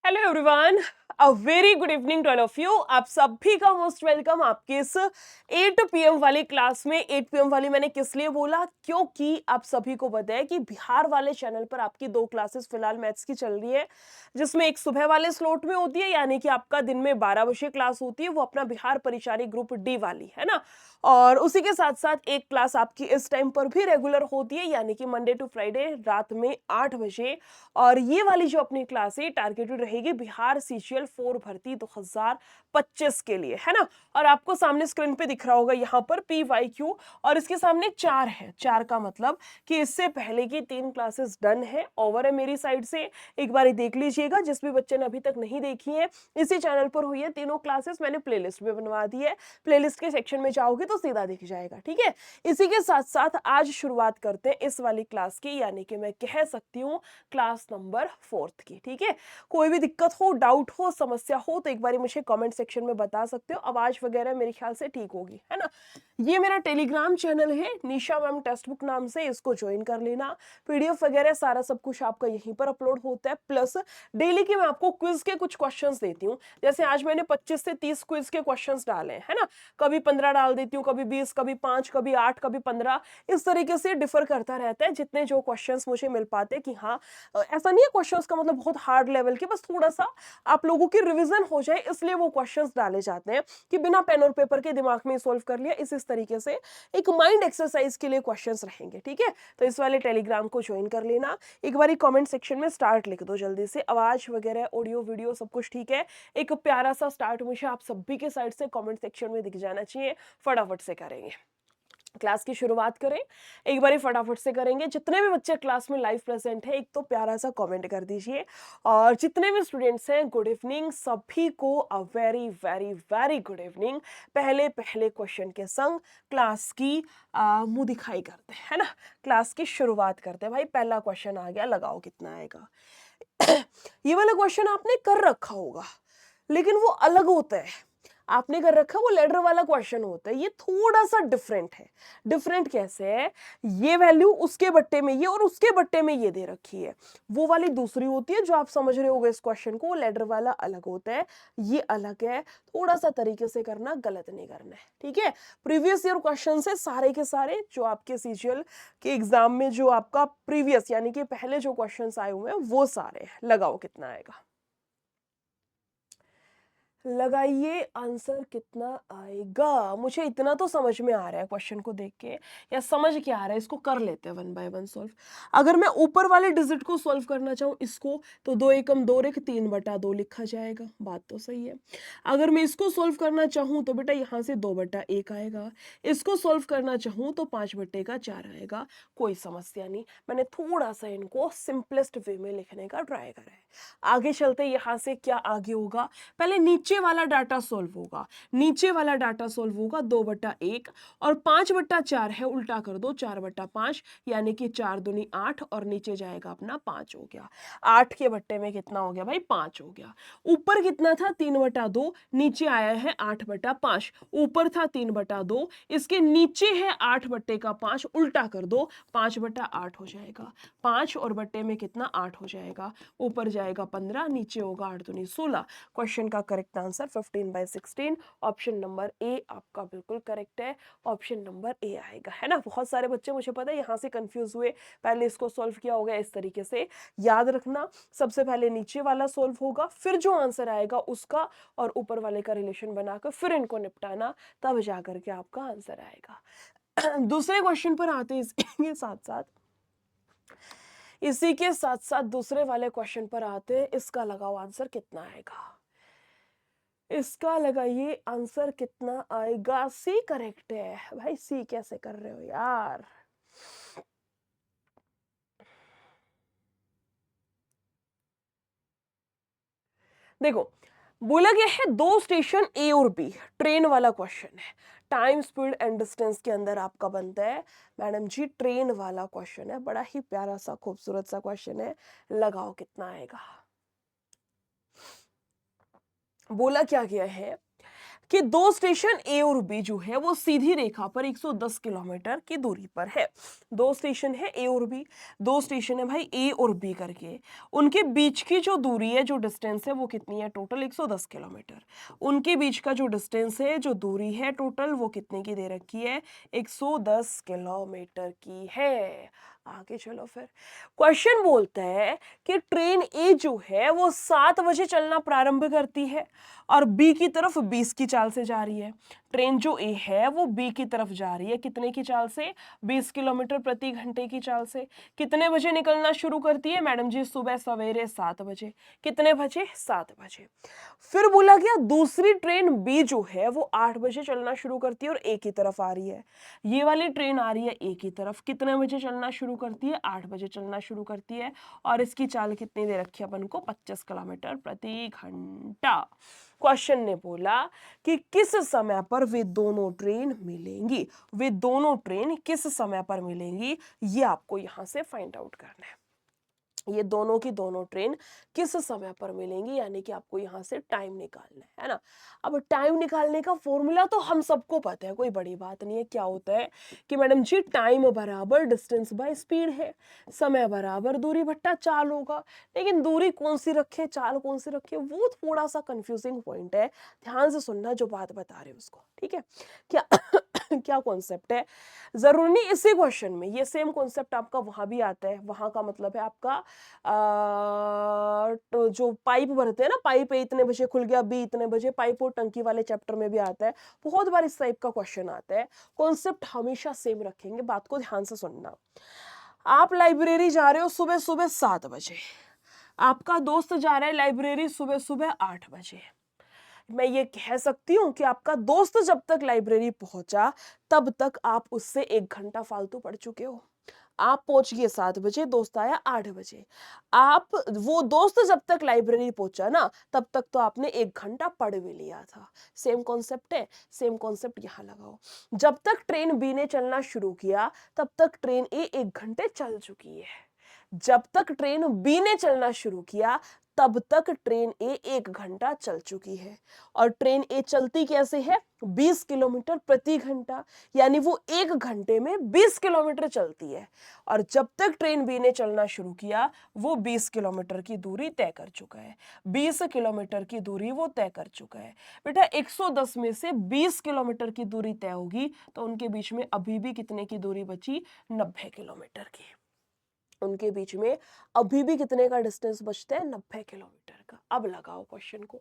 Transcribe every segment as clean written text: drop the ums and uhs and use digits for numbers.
Hello everyone, a very good evening to all of you. आप सभी का most welcome आपके इस 8 पीएम वाली क्लास में। 8 पीएम वाली मैंने किस लिए बोला, क्योंकि आप सभी को पता है कि बिहार वाले चैनल पर आपकी दो क्लासेस फिलहाल मैथ्स की चल रही है, जिसमें एक सुबह वाले स्लॉट में होती है, यानी कि आपका दिन में 12 बजे क्लास होती है, वो अपना बिहार परिचारी ग्रुप डी वाली है ना। और उसी के साथ साथ एक क्लास आपकी इस टाइम पर भी रेगुलर होती है, यानी कि मंडे टू फ्राइडे रात में 8 बजे। और ये वाली जो अपनी क्लास है टारगेटेड रहेगी बिहार सीजीएल 4 भर्ती 2025 के लिए, है ना। और आपको सामने स्क्रीन पे दिख रहा होगा यहाँ पर PYQ, और इसके सामने 4 है। 4 का मतलब कि इससे पहले की 3 क्लासेस डन है, ओवर है मेरी साइड से। एक बार देख लीजिएगा, जिस भी बच्चे ने अभी तक नहीं देखी है, इसी चैनल पर हुई है तीनों क्लासेस, मैंने प्लेलिस्ट में बनवा दी है। प्लेलिस्ट के सेक्शन में जाओगे तो सीधा दिख जाएगा, ठीक है। इसी के साथ साथ आज शुरुआत करते हैं इस वाली क्लास की, यानी कि मैं कह सकती हूँ क्लास नंबर 4 की, ठीक है। कोई भी दिक्कत हो, डाउट हो, समस्या हो तो एक बार मुझे कमेंट सेक्शन में बता सकते हो। आवाज वगैरह मेरे ख्याल से ठीक होगी, है ना। ये मेरा टेलीग्राम चैनल है निशा मैम टेक्स्ट बुक नाम से, इसको ज्वाइन कर लेना। पीडीएफ वगैरह सारा सब कुछ आपका यहीं पर अपलोड होता है, प्लस डेली के मैं आपको क्विज के कुछ क्वेश्चंस देती हूँ। जैसे आज मैंने 25 से 30 क्विज के क्वेश्चंस डाले हैं, है ना। कभी 15 डाल देती हूँ, कभी 20, कभी 5, कभी 8, कभी 15। इस तरीके से डिफर करता रहता है, जितने जो क्वेश्चंस मुझे मिल पाते हैं कि हाँ, ऐसा नहीं है क्वेश्चंस का मतलब बहुत हार्ड लेवल के, बस थोड़ा सा आप लोगों की रिवीजन हो जाए, इसलिए वो क्वेश्चंस डाले जाते हैं कि बिना पेन और पेपर के दिमाग में सॉल्व कर लिया। इस तरीके से एक माइंड एक्सरसाइज के लिए क्वेश्चंस रहेंगे, ठीक है। तो इस वाले टेलीग्राम को ज्वाइन कर लेना। एक बार कमेंट सेक्शन में स्टार्ट लिख दो जल्दी से, आवाज वगैरह ऑडियो वीडियो सब कुछ ठीक है। एक प्यारा सा स्टार्ट मुझे आप सभी के साइड से कमेंट सेक्शन में दिख जाना चाहिए। फटाफट से करेंगे, क्लास की शुरुआत करें। एक बार फटाफट से करेंगे। जितने भी बच्चे क्लास में लाइव प्रेजेंट है, एक तो प्यारा सा कमेंट कर दीजिए। और जितने भी स्टूडेंट्स हैं, गुड इवनिंग सभी को, a very very very good evening. पहले पहले क्वेश्चन के संग क्लास की मुंह दिखाई करते हैं, है ना। क्लास की शुरुआत करते हैं। भाई पहला क्वेश्चन आ गया, लगाओ कितना आएगा। ये वाला क्वेश्चन आपने कर रखा होगा, लेकिन वो अलग होता है। आपने कर रखा है वो लेटर वाला क्वेश्चन होता है, ये थोड़ा सा डिफरेंट है। डिफरेंट कैसे है, ये वैल्यू उसके बट्टे में ये और उसके बट्टे में ये दे रखी है। वो वाली दूसरी होती है जो आप समझ रहे होगे इस क्वेश्चन को, लेटर वाला अलग होता है, ये अलग है। थोड़ा सा तरीके से करना, गलत नहीं करना है, ठीक है। प्रीवियस ईयर क्वेश्चन से सारे के सारे जो आपके सीजीएल के एग्जाम में जो आपका प्रीवियस यानी कि पहले जो क्वेश्चन आए हुए हैं वो सारे हैं। लगाओ कितना आएगा, लगाइए आंसर कितना आएगा। मुझे इतना तो समझ में आ रहा है क्वेश्चन को देख के, या समझ क्या आ रहा है, इसको कर लेते हैं वन बाय वन सॉल्व। अगर मैं ऊपर वाले डिजिट को सॉल्व करना चाहूँ इसको, तो 2 एकम 2 रेख 3/2 लिखा जाएगा, बात तो सही है। अगर मैं इसको सॉल्व करना चाहूँ तो बेटा यहाँ से 2/1 आएगा। इसको सॉल्व करना चाहूँ तो 5/4 आएगा। कोई समस्या नहीं, मैंने थोड़ा सा इनको सिंपलेस्ट वे में लिखने का ट्राई करा है। आगे चलते यहाँ से क्या आगे होगा, पहले नीचे वाला डाटा सॉल्व होगा। नीचे वाला डाटा सॉल्व होगा 2/1 और 5/4 है, उल्टा कर दो 4/5, यानी कि 4 दूनी 8 और नीचे जाएगा अपना 5 हो गया। 8 के बट्टे में कितना हो गया भाई, 5 हो गया। ऊपर कितना था 3/2, नीचे आया है 8/5। ऊपर था 3/2, इसके नीचे है 8/5, उल्टा कर दो 5/8 हो जाएगा। 5 और बट्टे में कितना 8 हो जाएगा, ऊपर जाएगा 15, नीचे होगा 8 दूनी 16। क्वेश्चन का correct answer 15/16, option number A आपका बिल्कुल करेक्ट है। ऑप्शन नंबर ए आएगा, है ना। बहुत सारे बच्चे मुझे पता है यहाँ से कंफ्यूज हुए, पहले इसको सॉल्व किया होगा इस तरीके से। याद रखना, सबसे पहले नीचे वाला सॉल्व होगा, फिर जो आंसर आएगा उसका और ऊपर वाले का रिलेशन बनाकर फिर इनको निपटाना, तब जाकर के आपका आंसर आएगा। दूसरे क्वेश्चन पर आते हैं इसी के साथ साथ दूसरे वाले क्वेश्चन पर आते हैं। इसका लगाओ आंसर कितना आएगा, इसका लगाइए आंसर कितना आएगा। सी करेक्ट है भाई, सी कैसे कर रहे हो यार। देखो, बोला गया है दो स्टेशन ए और बी, ट्रेन वाला क्वेश्चन है। टाइम स्पीड एंड डिस्टेंस के अंदर आपका बनता है मैडम जी, ट्रेन वाला क्वेश्चन है। बड़ा ही प्यारा सा खूबसूरत सा क्वेश्चन है। लगाओ कितना आएगा। बोला क्या गया है कि दो स्टेशन ए और बी जो है वो सीधी रेखा पर 110 किलोमीटर की दूरी पर है। दो स्टेशन है ए और बी, दो स्टेशन है भाई ए और बी करके, उनके बीच की जो दूरी है, जो डिस्टेंस है वो कितनी है? Total 110 kilometre. उनके बीच का जो डिस्टेंस है, जो दूरी है टोटल, वो कितने की दे रखी है? 110 किलोमीटर की है। आगे चलो फिर। क्वेश्चन बोलता है कि ट्रेन ए जो है वो 7 बजे चलना प्रारंभ करती है और बी की तरफ 20 की चाल से जा रही है। ट्रेन जो ए है वो बी की तरफ जा रही है, कितने की चाल से? 20 किलोमीटर प्रति घंटे की चाल से। कितने बजे निकलना शुरू करती है मैडम जी? सुबह सवेरे 7 बजे। कितने बजे? 7 बजे। फिर बोला गया दूसरी ट्रेन बी जो है वो 8 बजे चलना शुरू करती है और ए की तरफ आ रही है। ये वाली ट्रेन आ रही है ए की तरफ, कितने बजे चलना शुरू करती है? 8 बजे चलना शुरू करती है और इसकी चाल कितनी दे रखी है अपन को? 25 किलोमीटर प्रति घंटा। क्वेश्चन ने बोला कि किस समय पर वे दोनों ट्रेन मिलेंगी? वे दोनों ट्रेन किस समय पर मिलेंगी, ये आपको यहां से फाइंड आउट करना है। ये दोनों की दोनों ट्रेन किस समय पर मिलेंगी, यानी कि आपको यहां से टाइम निकालना है ना। अब टाइम निकालने का फॉर्मूला तो हम सबको पता है, कोई बड़ी बात नहीं है। क्या होता है कि मैडम जी टाइम बराबर डिस्टेंस बाय स्पीड है, समय बराबर दूरी बट्टा चाल होगा। लेकिन दूरी कौन सी रखे, चाल कौन सी रखे, वो थोड़ा सा कंफ्यूजिंग पॉइंट है। ध्यान से सुनना जो बात बता रहे उसको, ठीक है। क्या क्या कॉन्सेप्ट है, जरूरी नहीं इसी क्वेश्चन में, ये सेम कॉन्सेप्ट आपका वहां भी आता है। वहां का मतलब है आपका तो जो पाइप भरते हैं ना, पाइप ए इतने बजे खुल गया, बी इतने बजे, पाइप और टंकी वाले चैप्टर में भी आता है। बहुत बार इस टाइप का क्वेश्चन आता है। कॉन्सेप्ट हमेशा सेम रखेंगे, बात को ध्यान से सुनना। आप लाइब्रेरी जा रहे हो सुबह सुबह 7 बजे, आपका दोस्त जा रहा है लाइब्रेरी सुबह सुबह 8 बजे। मैं ये कह सकती हूँ कि आपका दोस्त जब तक लाइब्रेरी पहुंचा तब तक आप उससे 1 घंटा फालतू पढ़ चुके हो। आप पहुंच गए 7 बजे, दोस्त आया 8 बजे। आप, वो दोस्त जब तक लाइब्रेरी पहुंचा ना तब तक तो आपने 1 घंटा पढ़ भी लिया था। सेम कॉन्सेप्ट है, सेम कॉन्सेप्ट यहां लगाओ। जब तक ट्रेन बी ने चलना शुरू किया तब तक ट्रेन ए 1 घंटे चल चुकी है। जब तक ट्रेन बी ने चलना शुरू किया तब तक ट्रेन ए 1 घंटा चल चुकी है। और ट्रेन ए चलती कैसे है? 20 किलोमीटर प्रति घंटा, यानी वो 1 घंटे में 20 किलोमीटर चलती है। और जब तक ट्रेन बी ने चलना शुरू किया वो 20 किलोमीटर की दूरी तय कर चुका है। 20 किलोमीटर की दूरी वो तय कर चुका है। बेटा 110 में से 20 किलोमीटर की दूरी तय होगी तो उनके बीच में अभी भी कितने की दूरी बची? 90 किलोमीटर की। उनके बीच में अभी भी कितने का डिस्टेंस बचता है? 90 किलोमीटर का। अब लगाओ क्वेश्चन को,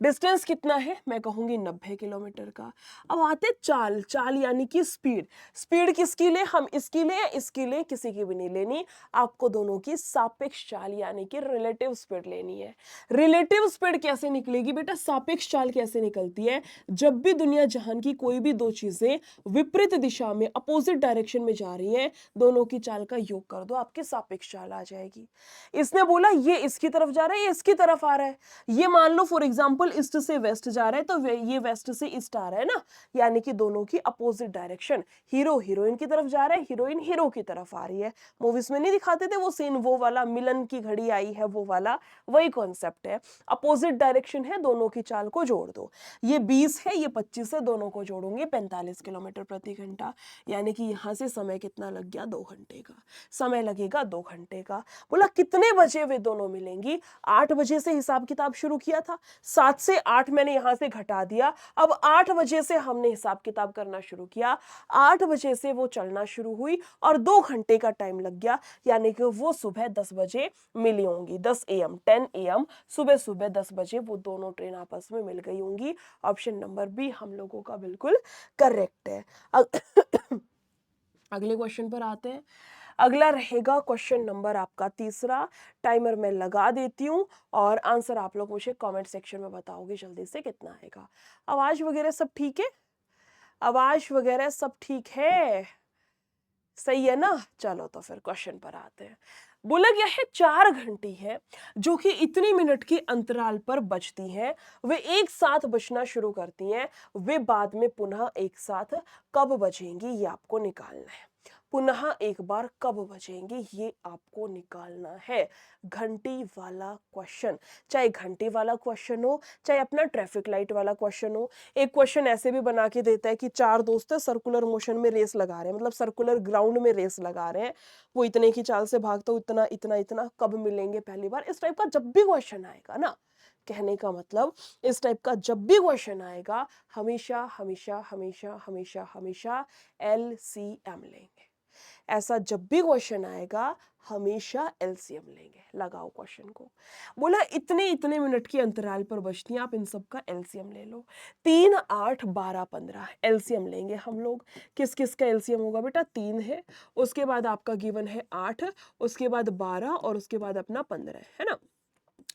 डिस्टेंस कितना है? मैं कहूंगी 90 किलोमीटर का। अब आते चाल, चाल यानी कि स्पीड। स्पीड किसकी ले? हम इसकी ले या इसकी ले? किसी की भी नहीं लेनी, आपको दोनों की सापेक्ष चाल यानी कि रिलेटिव स्पीड लेनी है। रिलेटिव स्पीड कैसे निकलेगी बेटा? सापेक्ष चाल कैसे निकलती है? जब भी दुनिया जहान की कोई भी दो चीजें विपरीत दिशा में, अपोजिट डायरेक्शन में जा रही हैं, दोनों की चाल का योग कर दो, आपके सापेक्ष चाल आ जाएगी। इसने बोला ये इसकी तरफ जा रहा है, ये इसकी तरफ आ रहा है। ये मान लो फॉर एग्जांपल ईस्ट से वेस्ट जा रहा है तो ये वेस्ट से ईस्ट आ रहा है ना, यानी कि दोनों की अपोजिट डायरेक्शन। हीरो हीरोइन की तरफ जा रहा है, हीरोइन हीरो की तरफ आ रही है। मूवीज में नहीं दिखाते थे वो सीन, वो वाला मिलन की घड़ी आई है वो वाला, वही कॉन्सेप्ट है। अपोजिट डायरेक्शन है, दोनों की चाल को जोड़ दो। ये 20 है, ये 25 है, दोनों को जोड़ोगे 45 किलोमीटर प्रति घंटा। यानी कि यहां से समय कितना लग गया? 2 घंटे का समय लगेगा, 2 घंटे का। बोला कितने बजे वे दोनों मिलेंगी? 8 बजे से हिसाब किताब शुरू किया था, 7 से 8 मैंने यहां से घटा दिया। अब 8 बजे से हमने हिसाब किताब करना शुरू किया, 8 बजे से वो चलना शुरू हुई और 2 घंटे का टाइम लग गया। यानी कि वो सुबह 10 बजे मिली होंगी, 10 AM 10 AM, सुबह सुबह 10 बजे वो दोनों ट्रेन आपस में मिल गई होंगी। ऑप्शन नंबर बी हम लोगों का बिल्कुल करेक्ट है। अगले क्वेश्चन पर आते हैं। अगला रहेगा क्वेश्चन नंबर आपका तीसरा। टाइमर मैं लगा देती हूं और आंसर आप लोग मुझे कमेंट सेक्शन में बताओगे जल्दी से कितना आएगा। आवाज वगैरह सब ठीक है? आवाज वगैरह सब ठीक है? सही है ना? चलो तो फिर क्वेश्चन पर आते हैं। बोला गया है 4 घंटी है जो कि इतनी मिनट के अंतराल पर बजती हैं, वे एक साथ बजना शुरू करती हैं, वे बाद में पुनः एक साथ कब बजेंगी ये आपको निकालना है। पुनः एक बार कब बजेंगे, ये आपको निकालना है। घंटी वाला क्वेश्चन, चाहे घंटी वाला क्वेश्चन हो, चाहे अपना ट्रैफिक लाइट वाला क्वेश्चन हो। एक क्वेश्चन ऐसे भी बना के देता है कि 4 दोस्त है, सर्कुलर मोशन में रेस लगा रहे हैं, मतलब सर्कुलर ग्राउंड में रेस लगा रहे हैं, वो इतने की चाल से भागता हूँ, इतना इतना इतना, कब मिलेंगे पहली बार। इस टाइप का जब भी क्वेश्चन आएगा ना, कहने का मतलब इस टाइप का जब भी क्वेश्चन आएगा, हमेशा हमेशा हमेशा हमेशा हमेशा एलसीएम लेंगे। ऐसा जब भी क्वेश्चन आएगा, हमेशा एलसीएम लेंगे। लगाओ क्वेश्चन को। बोला इतने इतने मिनट के अंतराल पर बचती हैं, आप इन सब का एलसीएम ले लो। 3, 8, 12, 15 एलसीएम लेंगे हम लोग। किस किस का एलसीएम होगा बेटा? 3 है, उसके बाद आपका गिवन है 8, उसके बाद 12 और उसके बाद अपना 15 है ना।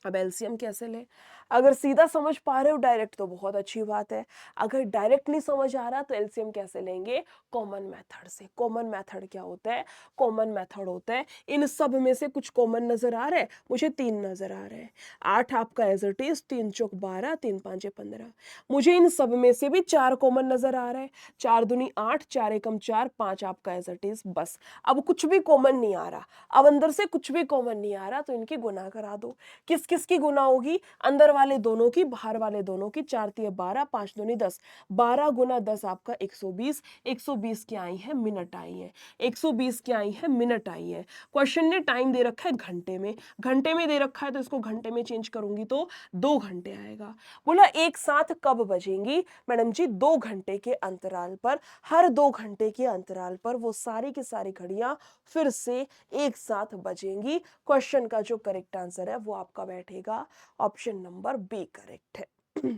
अब एलसीएम कैसे ले? अगर सीधा समझ पा रहे हो डायरेक्ट तो बहुत अच्छी बात है, अगर डायरेक्ट नहीं समझ आ रहा तो एलसीएम कैसे लेंगे? कॉमन मेथड से। कॉमन मेथड क्या होता है? कॉमन मेथड होता है इन सब में से कुछ कॉमन नजर आ रहा है, मुझे 3 नजर आ रहे हैं। 8 आपका एज इट इज, 3 चौक 12, 3 5 15। मुझे इन सब में से भी 4 कॉमन नजर आ रहा है, 4 दूनी 8, 4 एकम 4, 5 आपका एज इट इज। बस अब कुछ भी कॉमन नहीं आ रहा, अब अंदर से कुछ भी कॉमन नहीं आ रहा, तो इनकी गुना करा दो। किस किस की गुना होगी? अंदर वाले दोनों की, बाहर वाले दोनों की। 4 तिया 12, 5 दूनी 10, 12 गुना 10 आपका 120। 120 क्या आई है? मिनट आई है। 120 क्या आई है? मिनट आई है। क्वेश्चन ने टाइम दे रखा है घंटे में, घंटे में दे रखा है तो इसको घंटे में चेंज करूंगी तो 2 घंटे आएगा। बोला एक साथ कब बजेंगी? मैडम जी 2 घंटे के अंतराल पर, हर 2 घंटे के अंतराल पर वो सारी की सारी घड़ियां फिर से एक साथ बजेंगी। क्वेश्चन का जो करेक्ट आंसर है वो आपका बैठेगा ऑप्शन नंबर बी करेक्ट है।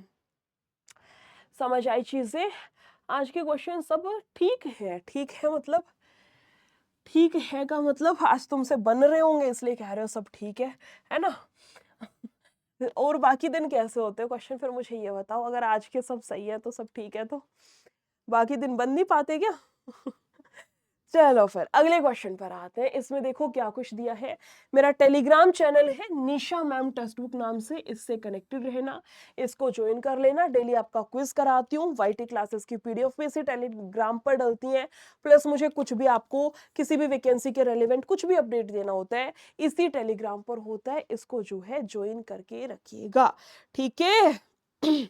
समझ आई चीजें? आज के क्वेश्चन सब ठीक है, ठीक है मतलब, ठीक है का मतलब आज तुमसे बन रहे होंगे इसलिए कह रहे हो सब ठीक है ना। और बाकी दिन कैसे होते हैं क्वेश्चन, फिर मुझे ये बताओ, अगर आज के सब सही है तो सब ठीक है, तो बाकी दिन बन नहीं पाते क्या? चलो फिर अगले क्वेश्चन पर आते हैं। इसमें देखो क्या कुछ दिया है। मेरा टेलीग्राम चैनल है निशा मैम टेक्स्ट बुक नाम से, इससे कनेक्टेड रहना, इसको ज्वाइन कर लेना। डेली आपका क्विज कराती हूँ, वाईटी क्लासेस की पीडीएफ में से टेलीग्राम पर डलती हैं। प्लस मुझे कुछ भी आपको किसी भी वैकेंसी के रेलिवेंट कुछ भी अपडेट देना होता है, इसी टेलीग्राम पर होता है। इसको जो है ज्वाइन करके रखिएगा, ठीक है।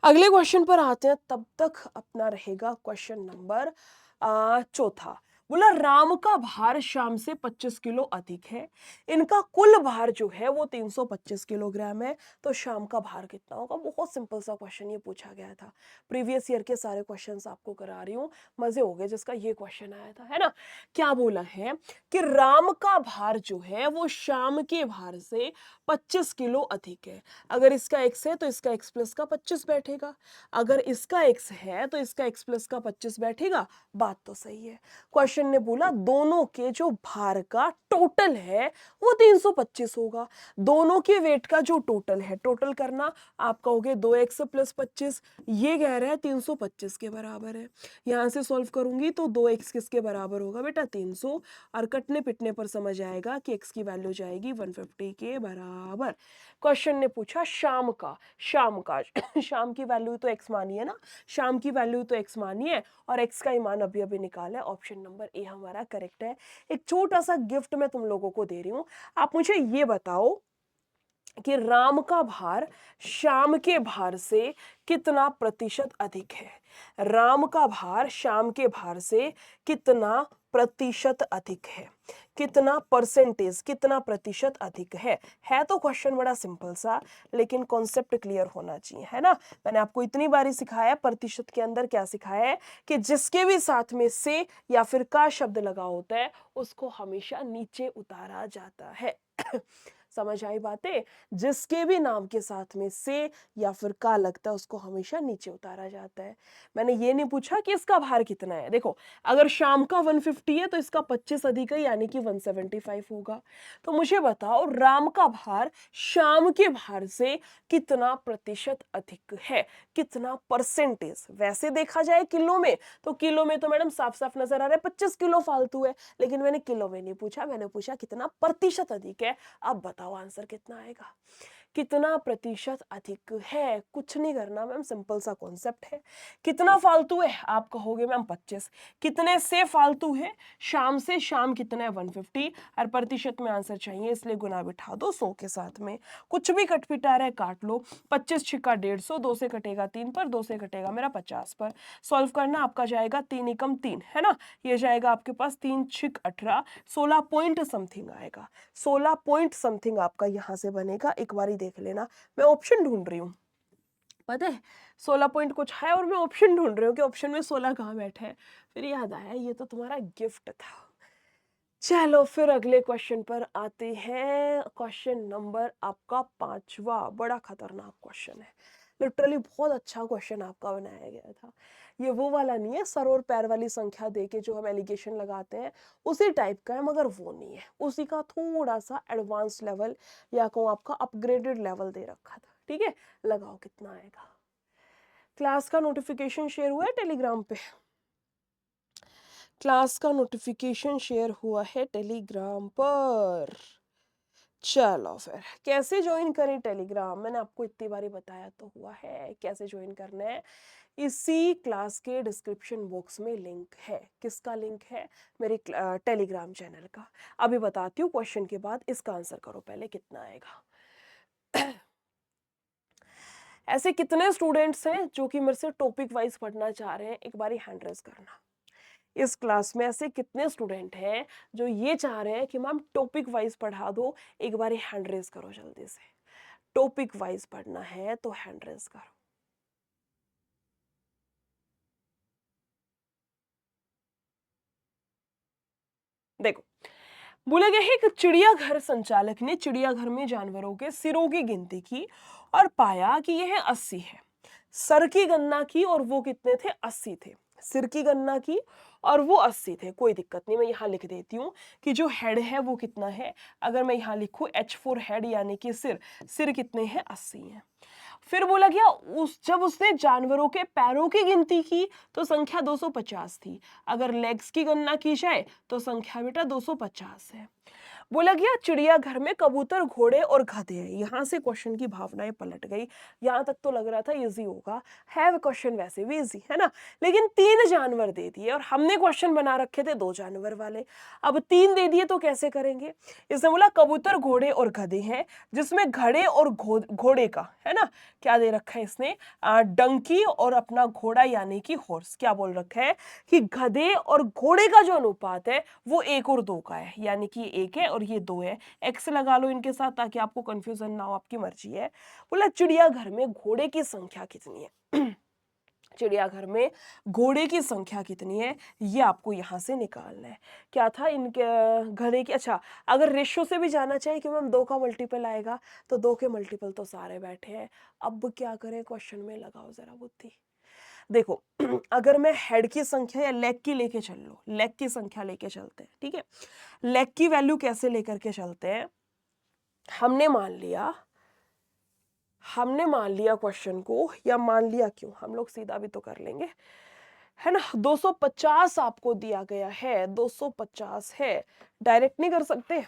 अगले क्वेश्चन पर आते हैं, तब तक अपना रहेगा क्वेश्चन नंबर चौथा। बोला राम का भार श्याम से 25 किलो अधिक है, इनका कुल भार जो है वो 325 किलोग्राम है, तो श्याम का भार कितना होगा? बहुत सिंपल सा क्वेश्चन ये पूछा गया था, प्रीवियस ईयर के सारे क्वेश्चंस आपको करा रही हूँ, मजे हो गए जिसका ये क्वेश्चन आया था, है ना। क्या बोला है कि राम का भार जो है वो श्याम के भार से 25 किलो अधिक है। अगर इसका x है तो इसका x प्लस का 25 बैठेगा, अगर इसका x है तो इसका x प्लस का 25 बैठेगा। बात तो सही है। क्वेश्चन ने बोला दोनों के जो भार का टोटल है वो 325 होगा। दोनों के वेट का जो टोटल है, टोटल करना आप कहोगे 2x प्लस 25, ये कह रहा है 325 के बराबर है। यहां से सॉल्व करूंगी तो 2x किसके बराबर होगा बेटा? 300, और कटने पिटने पर समझ आएगा कि x की वैल्यू जाएगी 150 के बराबर। क्वेश्चन ने पूछा शाम का, शाम का शाम की वैल्यू तो x मानी है ना, शाम की वैल्यू तो x मानी है, और x का ही मान अभी अभी निकाला है। ऑप्शन नंबर ए हमारा करेक्ट है। एक छोटा सा गिफ्ट मैं तुम लोगों को दे रही हूं, आप मुझे ये बताओ कि राम का भार श्याम के भार से कितना प्रतिशत अधिक है? राम का भार श्याम के भार से कितना प्रतिशत अधिक है? कितना परसेंटेज, कितना प्रतिशत अधिक है तो क्वेश्चन बड़ा सिंपल सा, लेकिन कॉन्सेप्ट क्लियर होना चाहिए, है ना। मैंने आपको इतनी बारी सिखाया प्रतिशत के अंदर क्या सिखाया है कि जिसके भी साथ में से या फिर का शब्द लगा होता है उसको हमेशा नीचे उतारा जाता है। समझ आई बातें? जिसके भी नाम के साथ में से या फिर का लगता है उसको हमेशा नीचे उतारा जाता है। मैंने ये नहीं पूछा कि इसका भार कितना है। देखो अगर शाम का 150 है तो इसका 25 अधिक है यानी कि 175 होगा। तो मुझे बताओ राम का भार शाम के भार से कितना प्रतिशत अधिक है, कितना परसेंटेज। वैसे देखा जाए किलो में तो किलो में तो मैडम साफ साफ नजर आ रहा है 25 किलो फालतू है, लेकिन मैंने किलो में नहीं पूछा, मैंने पूछा कितना प्रतिशत अधिक है। अब बताओ आंसर कितना आएगा? कितना प्रतिशत अधिक है? कुछ नहीं करना मैम, सिंपल सा कॉन्सेप्ट है। कितना फालतू है? आप कहोगे मैम 25। कितने से फालतू है? शाम से शाम कितना है? 150। और प्रतिशत में आंसर चाहिए, इसलिए गुना बिठा दो 100 के साथ में। कुछ भी कटपिटा रहा है काट लो। 25 छिक्का 150, 2 से कटेगा 3 पर, 2 से कटेगा मेरा 50 पर। सॉल्व करना आपका जाएगा 3 एकम 3, है ना। ये जाएगा आपके पास 3 छिक 18, 16 पॉइंट समथिंग आएगा। 16 पॉइंट समथिंग आपका यहाँ से बनेगा। एक बारी देख लेना, मैं ऑप्शन ढूंढ रही हूँ, पता है 16 पॉइंट कुछ है और मैं ऑप्शन ढूंढ रही हूँ कि ऑप्शन में 16 कहाँ बैठे हैं। फिर याद आया ये तो तुम्हारा गिफ्ट था। चलो फिर अगले क्वेश्चन पर आते हैं। क्वेश्चन नंबर आपका 5वां, बड़ा खतरनाक क्वेश्चन है। लिटरली बहुत अच्छा क्वेश्चन आपका बनाया गया था। ये वो वाला नहीं है सर और पैर वाली संख्या दे के जो हम एलिगेशन लगाते हैं, उसी टाइप का है, मगर वो नहीं है। उसी का थोड़ा सा एडवांस लेवल या कहूँ आपका अपग्रेडेड लेवल दे रखा था। ठीक है, लगाओ कितना आएगा। क्लास का नोटिफिकेशन शेयर हुआ है टेलीग्राम पे? क्लास का नोटिफिकेशन शेयर हुआ है टेलीग्राम पर। चलो फिर कैसे ज्वाइन करें टेलीग्राम? मैंने आपको इतनी बारी बताया तो हुआ है कैसे ज्वाइन करना है। इसी क्लास के डिस्क्रिप्शन बॉक्स में लिंक है। किसका लिंक है? मेरे टेलीग्राम चैनल का। अभी बताती हूँ क्वेश्चन के बाद। इसका आंसर करो पहले, कितना आएगा। ऐसे कितने स्टूडेंट्स हैं जो कि मेरे से टॉपिक वाइज पढ़ना चाह रहे हैं? एक बारी हैंड रेज करना। इस क्लास में ऐसे कितने स्टूडेंट हैं जो ये चाह रहे हैं कि मैम टॉपिक वाइज पढ़ा दो? एक बारी हैंड रेज करो जल्दी से। टॉपिक वाइज पढ़ना है तो हैंड रेज करो। देखो, बोला गया है कि चिड़ियाघर संचालक ने चिड़ियाघर में जानवरों के सिरों की गिनती की और पाया कि यह 80 है। सर की गणना की और वो कितने थे? 80 थे। सिर की गणना की और वो 80 थे। कोई दिक्कत नहीं, मैं यहाँ लिख देती हूँ कि जो हेड है वो कितना है। अगर मैं यहाँ लिखूँ H फॉर हेड यानी कि सिर, सिर कितने हैं? 80 हैं। फिर बोला गया जब उसने जानवरों के पैरों की गिनती की तो संख्या 250 थी। अगर लेग्स की गणना की जाए तो संख्या बेटा 250 है। बोला गया चिड़ियाघर में कबूतर, घोड़े और गधे हैं। यहाँ से क्वेश्चन की भावनाएं पलट गई। यहाँ तक तो लग रहा था इजी होगा, है क्वेश्चन वैसे भी इजी है ना, लेकिन 3 जानवर दे दिए और हमने क्वेश्चन बना रखे थे 2 जानवर वाले। अब 3 दे दिए तो कैसे करेंगे? इसने बोला कबूतर, घोड़े और गधे हैं, जिसमें घड़े और घोड़े का है ना, क्या दे रखा है इसने? डंकी और अपना घोड़ा यानी कि हॉर्स। क्या बोल रखा है कि गधे और घोड़े का जो अनुपात है वो 1 और 2 का है, यानी कि 1 है और ये 2 है। एक्स लगा लो इनके साथ ताकि आपको कंफ्यूजन ना हो, आपकी मर्जी है। बोला चिड़ियाघर में घोड़े की संख्या कितनी है? चिड़ियाघर में घोड़े की संख्या कितनी है ये आपको यहां से निकालना है। क्या था इनके घड़े की? अच्छा, अगर रेशियो से भी जाना चाहिए कि मैम 2 का मल्टीपल आएगा तो 2 के मल्टीपल तो सारे बैठे हैं। अब क्या करें? क्वेश्चन में लगाओ जरा बुद्धि। देखो, अगर मैं हेड की संख्या या लेग की लेके चल लो, लेग की संख्या लेके चलते हैं, ठीक है। लेग की वैल्यू कैसे लेकर के चलते हैं? हमने मान लिया क्वेश्चन को, या मान लिया क्यों, हम लोग सीधा भी तो कर लेंगे, है ना। 250 आपको दिया गया है, 250 है। डायरेक्ट नहीं कर सकते?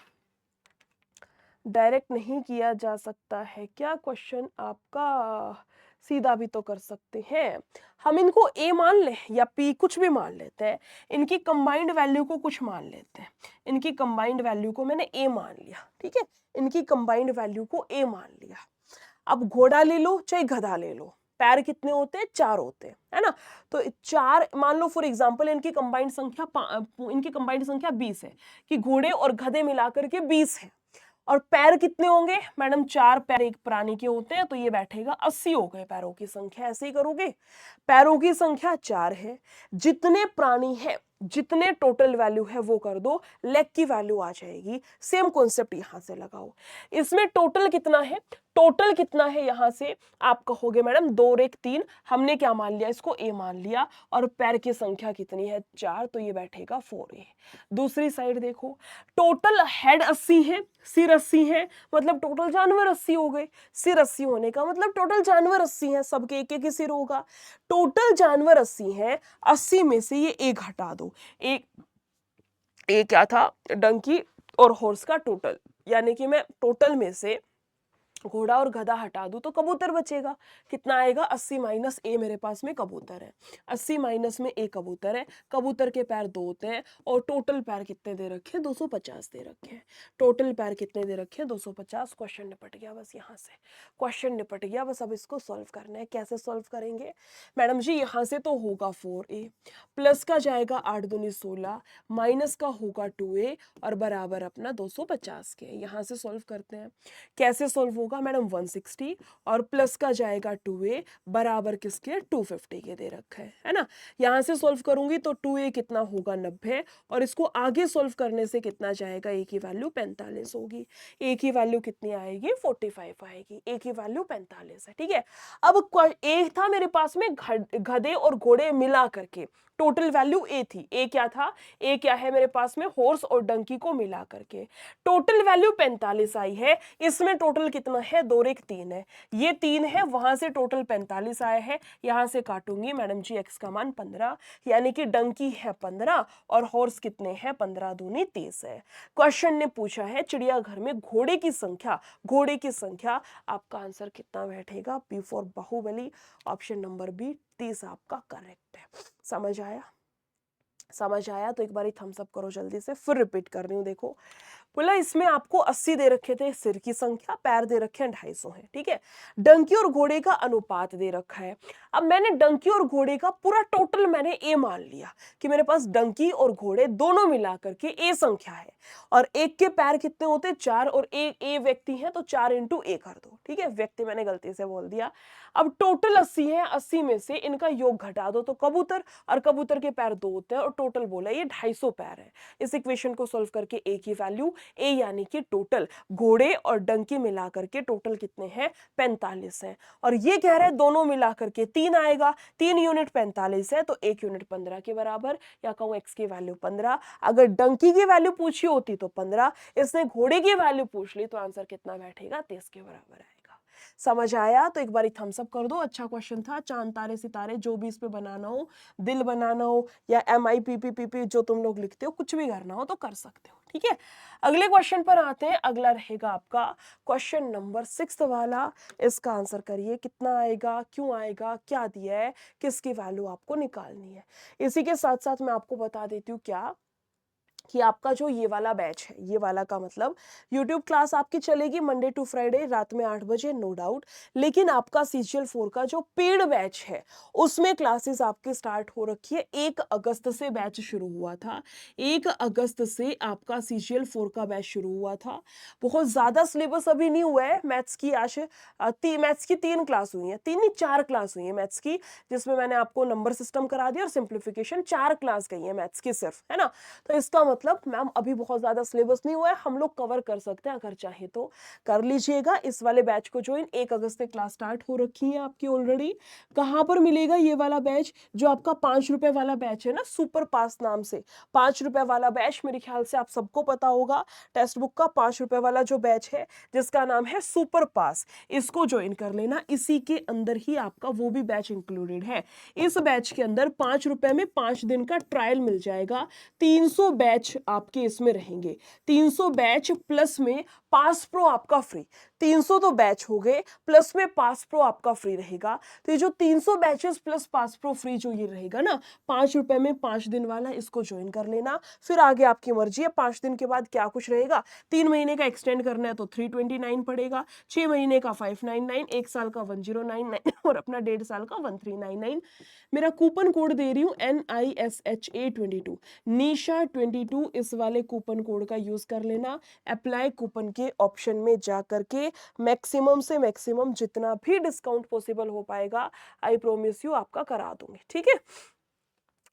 डायरेक्ट नहीं किया जा सकता है क्या क्वेश्चन आपका? सीधा भी तो कर सकते हैं। हम इनको ए मान लें या पी, कुछ भी मान लेते हैं। इनकी कंबाइंड वैल्यू को कुछ मान लेते हैं। इनकी कंबाइंड वैल्यू को मैंने ए मान लिया, ठीक है। इनकी कंबाइंड वैल्यू को ए मान लिया। अब घोड़ा ले लो चाहे गधा ले लो, पैर कितने होते हैं? 4 होते हैं, है ना। तो 4 मान लो फॉर एग्जांपल, इनकी कंबाइंड संख्या 20 है, कि घोड़े और गधे मिलाकर के 20 है। और पैर कितने होंगे मैडम? 4 पैर एक प्राणी के होते हैं, तो ये बैठेगा 80 हो गए पैरों की संख्या। ऐसे ही करोगे, पैरों की संख्या 4 है, जितने प्राणी है, जितने टोटल वैल्यू है वो कर दो, लेग की वैल्यू आ जाएगी। सेम कॉन्सेप्ट यहां से लगाओ। इसमें टोटल कितना है? टोटल कितना है यहां से आप कहोगे मैडम 2 और 1 3। हमने क्या मान लिया? इसको ए मान लिया। और पैर की संख्या कितनी है? 4, तो ये बैठेगा 4a। दूसरी साइड देखो, टोटल हेड 80 है, सिर 80 है, मतलब टोटल जानवर 80 हो गए। सिर 80 होने का मतलब टोटल जानवर 80 हैं, सबके एक एक सिर होगा। टोटल जानवर 80 हैं, 80 में से ये एक हटा दो। एक क्या था? डंकी और हॉर्स का टोटल, यानी कि मैं टोटल में से घोड़ा और गधा हटा दूं तो कबूतर बचेगा। कितना आएगा, 80 माइनस ए, मेरे पास में कबूतर है, 80 माइनस में ए कबूतर है, कबूतर के पैर 2 होते हैं और टोटल पैर कितने दे रखे हैं, 250 दे रखे हैं। टोटल पैर कितने दे रखे हैं, 250। क्वेश्चन निपट गया बस, यहाँ से क्वेश्चन निपट गया बस। अब इसको सॉल्व करना है। कैसे सॉल्व करेंगे मैडम जी, यहाँ से तो होगा 4a, प्लस का जाएगा 8 दूनी 16, माइनस का होगा 2a और बराबर अपना 250 के। यहाँ से सॉल्व करते हैं। कैसे सॉल्व होगा मैडम, 160 और प्लस का जाएगा 2a बराबर किसके, 250 के दे रखा है ना। यहाँ से सॉल्व करूंगी तो 2a कितना होगा, 90, और इसको आगे सॉल्व करने से कितना जाएगा, a की वैल्यू 45 होगी। a की वैल्यू कितनी आएगी, 45 आएगी। a की वैल्यू 45 है, ठीक है। अब a था मेरे पास में गधे और घोड़े मिला करके, टोटल वैल्यू a थी। a क्या था, a क्या है मेरे पास में, हॉर्स और डंकी को मिला करके टोटल वैल्यू 45 आई है। इसमें टोटल कितना है, 2 और 1 3 है, ये 3 है, वहां से टोटल 45 आया है। यहां से काटूंगी मैडम जी x का मान 15, यानी कि डंकी है 15 और हॉर्स कितने हैं, 15 दूनी 30 है। क्वेश्चन ने पूछा है चिड़ियाघर में घोड़े की संख्या, घोड़े की संख्या। आपका आंसर कितना बैठेगा, B for Baahubali, option number B 30 आपका करेक्ट है। समझ आया, समझ आया तो एक बार थम्स अप करो जल्दी से, फिर रिपीट कर रही हूँ। देखो बोला इसमें आपको 80 दे रखे थे सिर की संख्या, पैर दे रखे हैं 250 है, ठीक है। डंकी और घोड़े का अनुपात दे रखा है। अब मैंने डंकी और घोड़े का पूरा टोटल मैंने ए मान लिया कि मेरे पास डंकी और घोड़े दोनों मिला करके ए संख्या है, और एक के पैर कितने होते हैं, 4, और ए व्यक्ति है तो 4 इंटू ए कर दो, ठीक है। व्यक्ति मैंने गलती से बोल दिया। अब टोटल 80 है, 80 में से इनका योग घटा दो तो कबूतर, और कबूतर के पैर 2 होते हैं और टोटल बोला ये 250 पैर है। इस इक्वेशन को सोल्व करके ए की वैल्यू, ए यानी कि टोटल घोड़े और डंकी मिलाकर के टोटल कितने हैं, 45 है। और ये कह रहे हैं दोनों मिलाकर के 3 आएगा, 3 यूनिट 45 है तो 1 यूनिट 15 के बराबर, या कहूं x की वैल्यू 15। अगर डंकी की वैल्यू पूछी होती तो 15, इसने घोड़े की वैल्यू पूछ ली तो आंसर कितना बैठेगा, 30 के बराबर आएगा। समझ आया तो एक बार थम्स अप कर दो। अच्छा क्वेश्चन था, चांद तारे सितारे जो भी इस पे बनाना हो, दिल बनाना हो या MIPPPP जो तुम लोग लिखते हो, कुछ भी करना हो तो कर सकते हो, ठीक है। अगले क्वेश्चन पर आते हैं। अगला रहेगा आपका क्वेश्चन नंबर 6 वाला। इसका आंसर करिए, कितना आएगा, क्यों आएगा, क्या दिया है, किसकी वैल्यू आपको निकालनी है। इसी के साथ साथ मैं आपको बता देती हूँ क्या कि आपका जो ये वाला बैच है, ये वाला का मतलब YouTube क्लास आपकी चलेगी मंडे टू फ्राइडे रात में 8 बजे, नो डाउट। लेकिन आपका CGL 4 का जो पेड बैच है उसमें क्लासेस आपकी स्टार्ट हो रखी है। 1 अगस्त से बैच शुरू हुआ था, 1 अगस्त से आपका CGL 4 का बैच शुरू हुआ था। बहुत ज्यादा सिलेबस अभी नहीं हुआ है मैथ्स की। आज मैथ्स की 3 क्लास हुई है, 3 नहीं 4 क्लास हुई है मैथ्स की, जिसमें मैंने आपको नंबर सिस्टम करा दिया और सिंप्लीफिकेशन, 4 क्लास गई है मैथ्स की सिर्फ, है ना। तो इसका मतलब मैम अभी बहुत ज्यादा सिलेबस नहीं हुआ है, हम लोग कवर कर सकते हैं, अगर चाहे तो कर लीजिएगा इस वाले बैच को ज्वाइन। 1 अगस्त से क्लास स्टार्ट हो रखी है आपकी ऑलरेडी। कहां पर मिलेगा ये वाला बैच, जो आपका 5 रुपए वाला बैच है ना, सुपर पास नाम से 5 रुपए वाला बैच, मेरे ख्याल से आप सबको पता होगा। टेक्स्ट बुक का 5 रुपए वाला जो बैच है जिसका नाम है सुपर पास, इसको ज्वाइन कर लेना। इसी के अंदर ही आपका वो भी बैच इंक्लूडेड है। इस बैच के अंदर 5 रुपए में 5 दिन का ट्रायल मिल जाएगा। 300 बैच आपके इसमें रहेंगे, 300 बैच प्लस में पास प्रो आपका फ्री। 300 तो बैच हो गए, प्लस में पास प्रो आपका फ्री रहेगा। तो ये जो 300 batches plus pass pro free जो ये रहेगा ना, 5 रुपए में 5 दिन वाला, इसको ज्वाइन कर लेना। फिर आगे आपकी मर्जी है, 5 दिन के बाद क्या कुछ रहेगा। 3 महीने का एक्सटेंड करना है तो 329 पड़ेगा, 6 महीने का 599, 1 साल का 1099 और अपना 1.5 साल का 1399। मेरा कूपन कोड दे रही हूँ NISHA22, निशा22, इस वाले कूपन कोड का यूज कर लेना। अप्लाई कूपन के ऑप्शन में जा करके मैक्सिमम से मैक्सिमम जितना भी डिस्काउंट पॉसिबल हो पाएगा, आई प्रोमिस यू आपका करा दूंगी, ठीक है।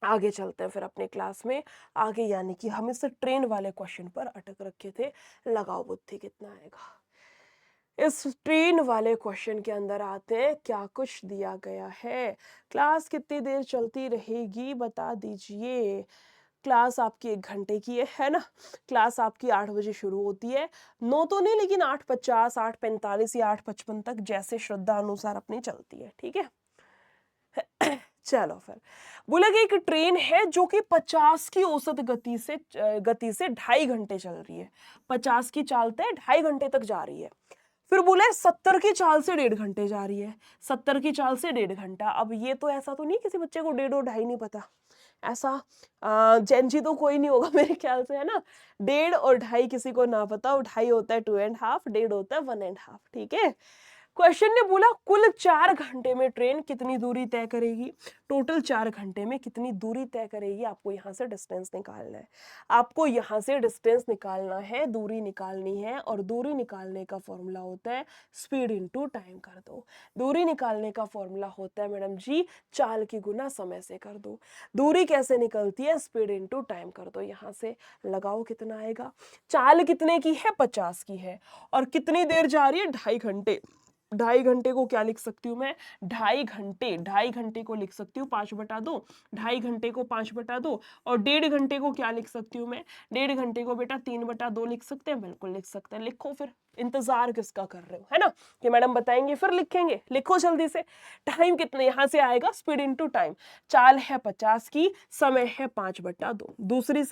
आगे चलते हैं फिर अपने क्लास में आगे, यानी कि हम इस ट्रेन वाले क्वेश्चन पर अटक रखे थे। लगाओ बुद्धि, कितना आएगा। इस ट्रेन वाले क्वेश्चन के अंदर आते हैं, क्या कुछ दिया गया है। क्लास कितनी देर चलती रहेगी बता दीजिए। क्लास आपकी 1 घंटे की है ना। क्लास आपकी 8 बजे शुरू होती है, 9 तो नहीं लेकिन 8:50, 8:45 या 8:55 तक, जैसे श्रद्धा अनुसार अपनी चलती है, ठीक है। चलो फिर बोला कि एक ट्रेन है जो कि 50 की औसत गति से 2.5 घंटे चल रही है। 50 की चालते 2.5 घंटे तक जा रही है। फिर बोला है 70 की चाल से 1.5 घंटे जा रही है, 70 की चाल से 1.5 घंटा। अब ये तो ऐसा तो नहीं किसी बच्चे को 1.5 और 2.5 नहीं पता, ऐसा जेनजी तो कोई नहीं होगा मेरे ख्याल से, है ना। 1.5 और 2.5 किसी को ना पता हो, 2.5 होता है 2.5, 1.5 होता है 1.5, ठीक है। क्वेश्चन ने बोला कुल 4 घंटे में ट्रेन कितनी दूरी तय करेगी। टोटल 4 घंटे में कितनी दूरी तय करेगी, आपको यहाँ से डिस्टेंस निकालना है। आपको यहाँ से डिस्टेंस निकालना है, दूरी निकालनी है, और दूरी निकालने का फॉर्मूला होता है स्पीड इनटू टाइम कर दो। दूरी निकालने का फॉर्मूला होता है मैडम जी चाल की गुना समय से कर दो। दूरी कैसे निकलती है, स्पीड इनटू टाइम कर दो। यहाँ से लगाओ कितना आएगा। चाल कितने की है, 50 की है, और कितनी देर जा रही है, 2.5 घंटे। 2.5 घंटे को क्या लिख सकती हूँ मैं, 2.5 घंटे को लिख सकती हूँ 5/2, 2.5 घंटे को 5/2, और 1.5 घंटे को क्या लिख सकती हूँ मैं, 1.5 घंटे को बेटा 3/2 लिख सकते हैं, बिल्कुल लिख सकते हैं। लिखो फिर, इंतजार किसका कर रहे हो, है ना, कि मैडम बताएंगे फिर लिखेंगे। लिखो जल्दी से। टाइम कितने यहाँ से आएगा, स्पीड इनटू टाइम। चाल है 50 की, समय है 5/2। दूसरी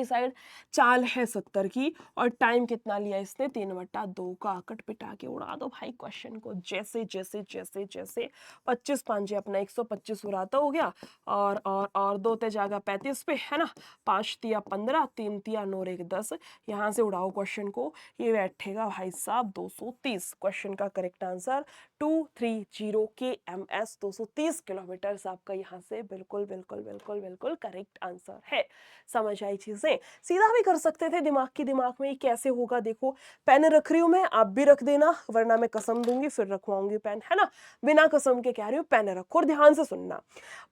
साइड चाल है 70 की, और टाइम कितना लिया इसने, 3/2 का। कट पिटा के उड़ा दो भाई क्वेश्चन को, जैसे जैसे जैसे जैसे। 25 पांजे अपना 125 उड़ाता हो गया, और 2 ते जागा 35 पे, है ना। 5 तिया 15, 3 तिया 9 1 10। यहाँ से उड़ाओ क्वेश्चन को, ये बैठेगा भाई साहब 230। क्वेश्चन का करेक्ट आंसर 230 kms, 230 किलोमीटर आपका यहाँ से बिल्कुल बिल्कुल बिल्कुल बिल्कुल करेक्ट आंसर है। समझ आई चीजें। सीधा भी कर सकते थे, दिमाग में कैसे होगा देखो। पेन रख रही हूं मैं, आप भी रख देना, वरना मैं कसम दूंगी फिर रखवाऊंगी पेन, है ना। बिना कसम के कह रही हूँ, पेन रखो और ध्यान से सुनना।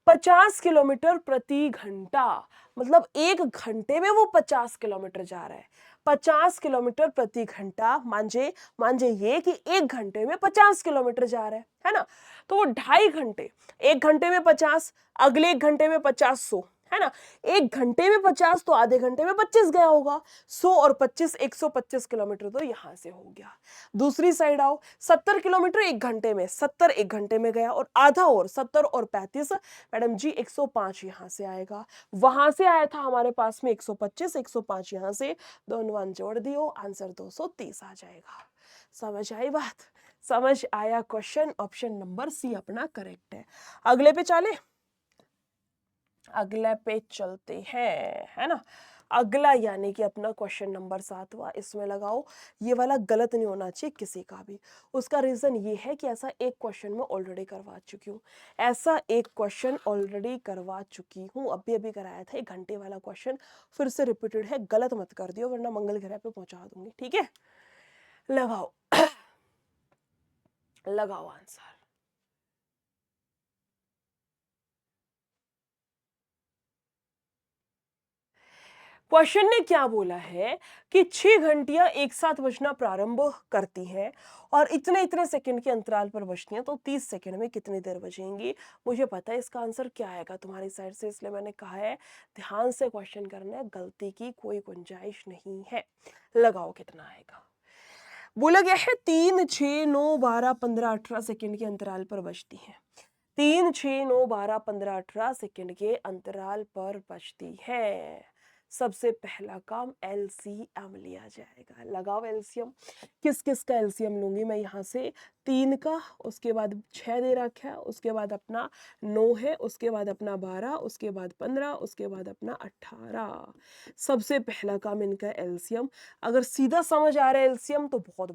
50 किलोमीटर प्रति घंटा, मतलब 1 घंटे में वो 50 किलोमीटर जा रहा है। 50 किलोमीटर प्रति घंटा, मांझे ये कि 1 घंटे में 50 किलोमीटर जा रहा है ना। तो वो 2.5 घंटे, 1 घंटे में 50, अगले 1 घंटे में 50, 100, है ना। 1 घंटे में 50 तो आधे घंटे में 25 गया होगा। 100 और 25, 125 किलोमीटर तो यहां से हो गया। दूसरी साइड आओ, 70 किलोमीटर 1 घंटे में, 70 1 घंटे में गया, और आधा और 70 और 35, मैडम जी 105 यहां से आएगा। वहां से आया था हमारे पास में 125, 105 यहां से, दोनों वन जोड़ दियो, आंसर 230 आ जाएगा। समझ आई बात, समझ आया क्वेश्चन। ऑप्शन नंबर सी अपना करेक्ट है। अगले पे चले, अगले पे चलते हैं, है ना। अगला यानी कि अपना क्वेश्चन नंबर 7वां, इसमें लगाओ। ये वाला गलत नहीं होना चाहिए किसी का भी। उसका रीजन ये है कि ऐसा एक क्वेश्चन में ऑलरेडी करवा चुकी हूँ, ऐसा एक क्वेश्चन ऑलरेडी करवा चुकी हूँ, अभी अभी कराया था। 1 घंटे वाला क्वेश्चन फिर से रिपीटेड है, गलत मत कर दियो वरना मंगल ग्रह पे पहुंचा दूंगी, ठीक है। लगाओ लगाओ आंसर। क्वेश्चन ने क्या बोला है कि 6 घंटियां एक साथ बजना प्रारंभ करती हैं और इतने इतने सेकंड के अंतराल पर बजती हैं, तो 30 सेकंड में कितनी देर बजेंगी। मुझे पता है इसका आंसर क्या आएगा तुम्हारी साइड से, इसलिए मैंने कहा है ध्यान से क्वेश्चन करना है, गलती की कोई गुंजाइश नहीं है। लगाओ कितना आएगा। बोला गया है 3 6 9 12 15 18 सेकंड के अंतराल पर बजती हैं। 3 6 9 12 15 18 सेकंड के अंतराल पर बजती है। सबसे पहला काम एलसीएम लिया जाएगा। लगाओ एलसीएम। किस किस का एलसीएम लूंगी मैं यहाँ से, 3 का, उसके बाद 6 दे रखा है, उसके बाद अपना 9 है, उसके बाद अपना 12, उसके बाद 15, उसके बाद अपना 18। सबसे पहला काम इनका एलसीएम। अगर सीधा समझ आ रहा है एलसीएम तो बहुत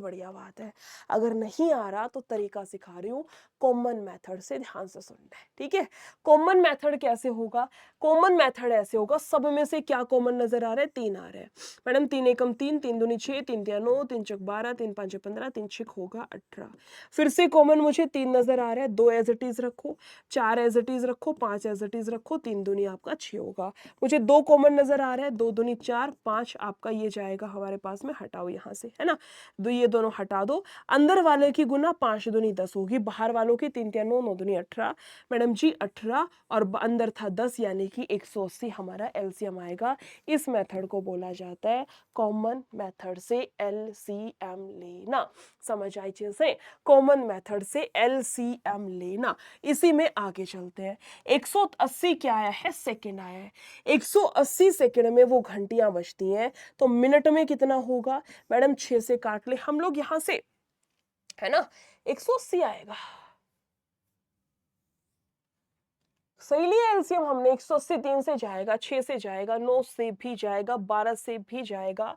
बढ़िया बात है। अगर नहीं आ रहा तो तरीका सिखा रही हूँ, कॉमन मेथड से, ध्यान से सुनना है, ठीक है। कॉमन मेथड कैसे होगा, कॉमन मेथड ऐसे होगा, सब में से क्या कॉमन नजर आ रहा है, 3 आ रहा है मैडम। 3 एकम 3, 3 दूनी 6, 3 तिया 9, 3 चौक 12, 3 5 15, 3 6 होगा 18। फिर से कॉमन मुझे 3 नजर आ रहा है, 2 एज इट इज रखो, 4 एज इट इज रखो, 5 एज इट इज रखो, 3 दूनी आपका 6 होगा। मुझे 2 कॉमन नजर आ रहा है, 2 दूनी 4, 5 आपका ये जाएगा हमारे पास में, हटाओ यहाँ से, है ना। ये दोनों हटा दो। अंदर वाले की गुना 5 दूनी 10 होगी, बाहर वालों की 3 तिया 9, 9 दूनी 18, मैडम जी 18, और अंदर था 10, यानी कि 180 हमारा एलसीएम आएगा। इस मेथड को बोला जाता है कॉमन मेथड से एलसीएम लेना। समझ आई चीजें, कॉमन मेथड से एलसीएम लेना। इसी में आगे चलते हैं। 180 क्या आया है, सेकंड आया है। 180 सेकंड में वो घंटियां बजती हैं, तो मिनट में कितना होगा मैडम, 6 से काट ले हम लोग यहां से, है ना, 180 आएगा। सही लिया एलसीएम हमने। 180 3 से जाएगा, 6 से जाएगा, 9 से भी जाएगा, 12 से भी जाएगा,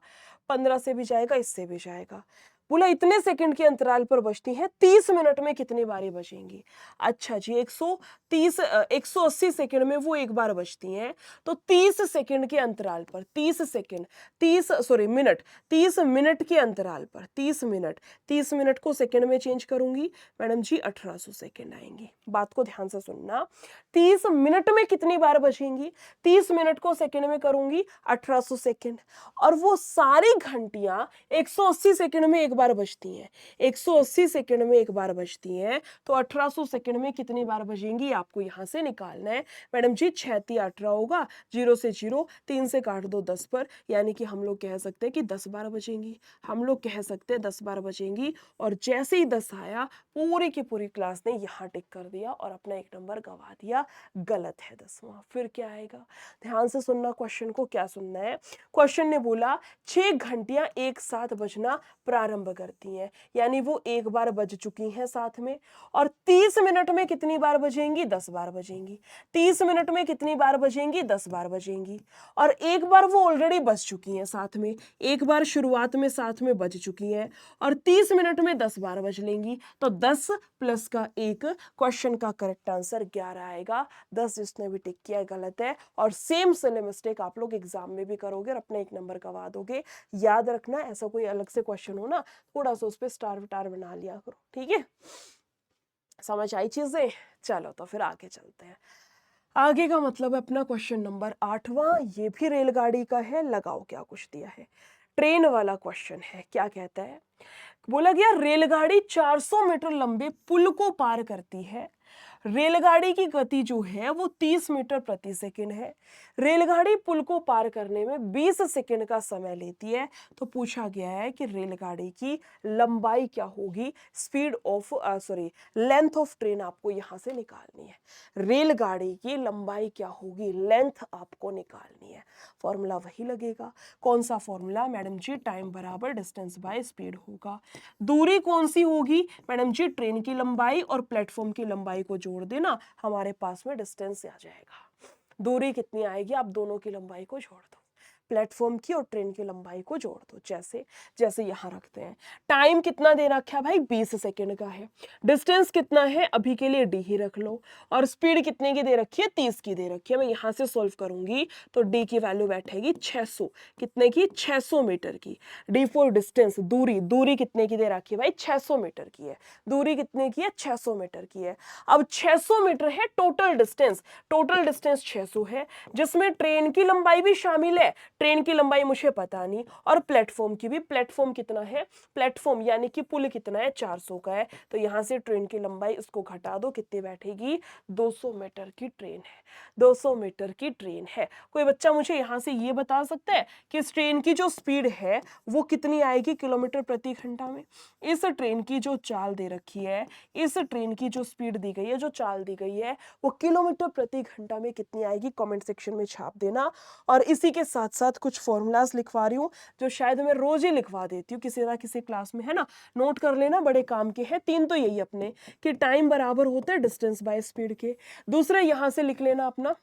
15 से भी जाएगा, इससे भी जाएगा। बोला इतने सेकंड के अंतराल पर बजती हैं, 30 मिनट में कितनी बारी बजेंगी। अच्छा जी, 180 सेकंड में वो एक बार बजती हैं, तो 30 सेकंड के अंतराल पर, 30 मिनट के अंतराल पर, 30 मिनट को सेकंड में चेंज करूंगी मैडम जी, 1800 सेकंड आएंगी। बात को ध्यान से सुनना, 30 मिनट में कितनी बार बजेंगी, 30 मिनट को सेकंड में करूंगी 1800 सेकंड, और वो सारी घंटियां 180 सेकंड में एक बार बजती हैं। 180 सेकंड में एक बार बजती हैं, तो 1800 सेकंड में कितनी बार बजेंगी आपको यहां से निकालना है मैडम जी। 6 18 होगा, 0 से 0, 3 से काट दो 10 पर, यानी कि हम लोग कह सकते हैं कि 10 बार बजेंगी। हम लोग कह सकते हैं 10 बार बजेंगी। और जैसे ही 10 आया, पूरी की पूरी क्लास ने यहां टिक कर दिया और अपना एक नंबर गवा दिया। गलत है 10वां। फिर क्या आएगा, ध्यान से सुनना क्वेश्चन को। क्या सुनना है, क्वेश्चन ने बोला 6 घंटियां एक साथ बजना प्रारंभ करती हैं, यानी वो एक बार बज चुकी हैं साथ में, और 30 मिनट में कितनी बार बजेंगी, 10 बार बजेंगी। 30 मिनट में कितनी बार बजेंगी, 10 बार बजेंगी। और एक बार वो ऑलरेडी बज चुकी हैं साथ में, एक बार शुरुआत में साथ में बज चुकी हैं, और 30 मिनट में 10 बार बज लेंगी, तो 10 प्लस का 1, क्वेश्चन का करेक्ट आंसर 11 आएगा। 10 जिसने भी टिक किया गलत है, और सेम सिले मिस्टेक आप लोग एग्जाम में भी करोगे और अपना एक नंबर गवा दोगे। याद रखना, ऐसा कोई अलग से क्वेश्चन हो ना, थोड़ा सा उस पर स्टार विटार बना लिया करो, ठीक है। समझ आई चीजें, चलो तो फिर आगे चलते हैं। आगे का मतलब है अपना क्वेश्चन नंबर 8वां, ये भी रेलगाड़ी का है। लगाओ क्या कुछ दिया है, ट्रेन वाला क्वेश्चन है। क्या कहता है, बोला गया रेलगाड़ी 400 मीटर लंबे पुल को पार करती है। रेलगाड़ी की गति जो है वो 30 मीटर प्रति सेकंड है। रेलगाड़ी पुल को पार करने में 20 सेकंड का समय लेती है। तो पूछा गया है कि रेलगाड़ी की लंबाई क्या होगी, लेंथ ऑफ ट्रेन आपको यहां से निकालनी है। रेलगाड़ी की लंबाई क्या होगी, लेंथ आपको निकालनी है। फॉर्मूला वही लगेगा। कौन सा फॉर्मूला मैडम जी, टाइम बराबर डिस्टेंस बाय स्पीड होगा। दूरी कौन सी होगी मैडम जी, ट्रेन की लंबाई और प्लेटफॉर्म की लंबाई को जोड़ देना, हमारे पास में डिस्टेंस आ जाएगा। दूरी कितनी आएगी, आप दोनों की लंबाई को जोड़ दो, प्लेटफॉर्म की और ट्रेन की लंबाई को जोड़ दो। जैसे जैसे यहां रखते हैं, टाइम कितना दे रखा है भाई, 20 सेकंड का है। डिस्टेंस कितना है, अभी के लिए डी ही रख लो, और स्पीड कितने की दे रखी है, 30 की दे रखी है। मैं यहां से सॉल्व करूंगी तो डी की वैल्यू बैठेगी 600, कितने की, 600 मीटर की। डी फॉर डिस्टेंस, दूरी, दूरी कितने की दे रखी है भाई, 600 मीटर की है। दूरी कितने की है, 600 मीटर की है। अब 600 मीटर है टोटल डिस्टेंस, टोटल डिस्टेंस 600 है, जिसमें ट्रेन की लंबाई भी शामिल है। ट्रेन की लंबाई मुझे पता नहीं, और प्लेटफॉर्म की भी। प्लेटफॉर्म कितना है, प्लेटफॉर्म यानी कि पुल कितना है, 400 का है। तो यहां से ट्रेन की लंबाई इसको घटा दो, कितनी बैठेगी, 200 मीटर की ट्रेन है। 200 मीटर की ट्रेन है। कोई बच्चा मुझे यहां से ये बता सकता है कि इस ट्रेन की जो स्पीड है वो कितनी आएगी किलोमीटर प्रति घंटा में। इस ट्रेन की जो चाल दे रखी है, इस ट्रेन की जो स्पीड दी गई है, जो चाल दी गई है, वो किलोमीटर प्रति घंटा में कितनी आएगी, कमेंट सेक्शन में छाप देना। और इसी के साथ साथ कुछ फॉर्मूलाज लिखवा रही हूँ, जो शायद मैं रोज ही लिखवा देती हूँ किसी ना किसी क्लास में, है ना। नोट कर लेना, बड़े काम के हैं। 3 तो यही अपने, कि टाइम बराबर होता है डिस्टेंस बाय स्पीड के। दूसरे यहां से लिख लेना अपना,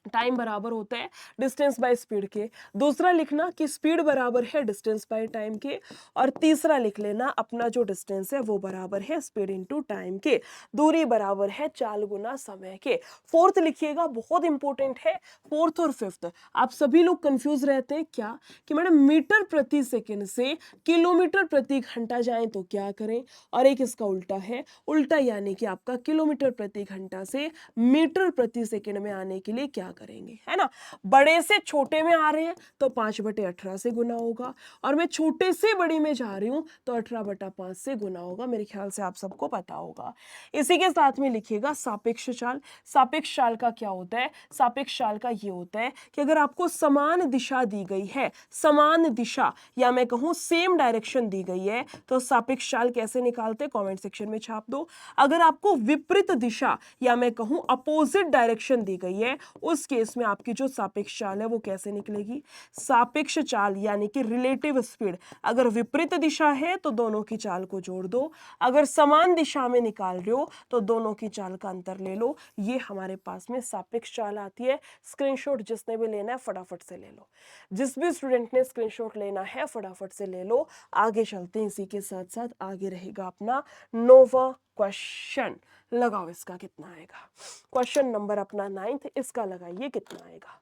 टाइम बराबर होता है डिस्टेंस बाय स्पीड के। दूसरा लिखना कि स्पीड बराबर है डिस्टेंस बाय टाइम के। और तीसरा लिख लेना अपना जो डिस्टेंस है वो बराबर है स्पीड इनटू टाइम के। दूरी बराबर है चाल गुना समय के। फोर्थ लिखिएगा, बहुत इंपॉर्टेंट है। फोर्थ और फिफ्थ, आप सभी लोग कंफ्यूज रहते हैं क्या, कि मैडम मीटर प्रति सेकेंड से किलोमीटर प्रति घंटा जाएं तो क्या करें, और एक इसका उल्टा है। उल्टा यानी कि आपका किलोमीटर प्रति घंटा से मीटर प्रति सेकेंड में आने के लिए क्या करेंगे, है ना। बड़े से छोटे में आ रहे हैं तो 5/18 से गुना होगा, और मैं छोटे से बड़ी में जा रही हूं तो 18/5 से गुना होगा। मेरे ख्याल से आप सबको पता होगा। इसी के साथ में लिखिएगा सापेक्ष चाल। सापेक्ष चाल का क्या होता है? सापेक्ष चाल का ये होता है कि अगर आपको समान दिशा दी गई है, समान दिशा या मैं कहूं सेम डायरेक्शन दी गई है, तो सापेक्ष चाल कैसे निकालते? कमेंट सेक्शन में छाप दो। अगर आपको विपरीत दिशा या मैं कहूं अपोजिट डायरेक्शन दी गई है, उस केस में आपकी जो सापेक्ष चाल है वो कैसे निकलेगी? सापेक्ष चाल यानी कि रिलेटिव स्पीड, अगर विपरीत दिशा है तो दोनों की चाल को जोड़ दो, अगर समान दिशा में निकाल रहे हो तो दोनों की चाल का अंतर ले लो। ये हमारे पास में सापेक्ष चाल आती है। स्क्रीनशॉट जिसने भी लेना है फटाफट से ले लो। जिस भी स्टूडेंट ने स्क्रीनशॉट लेना है फटाफट से ले लो। आगे चलते हैं, इसी के साथ साथ आगे रहेगा अपना 9वां क्वेश्चन। लगाओ इसका कितना आएगा। क्वेश्चन नंबर अपना 9th, इसका लगाइए कितना आएगा।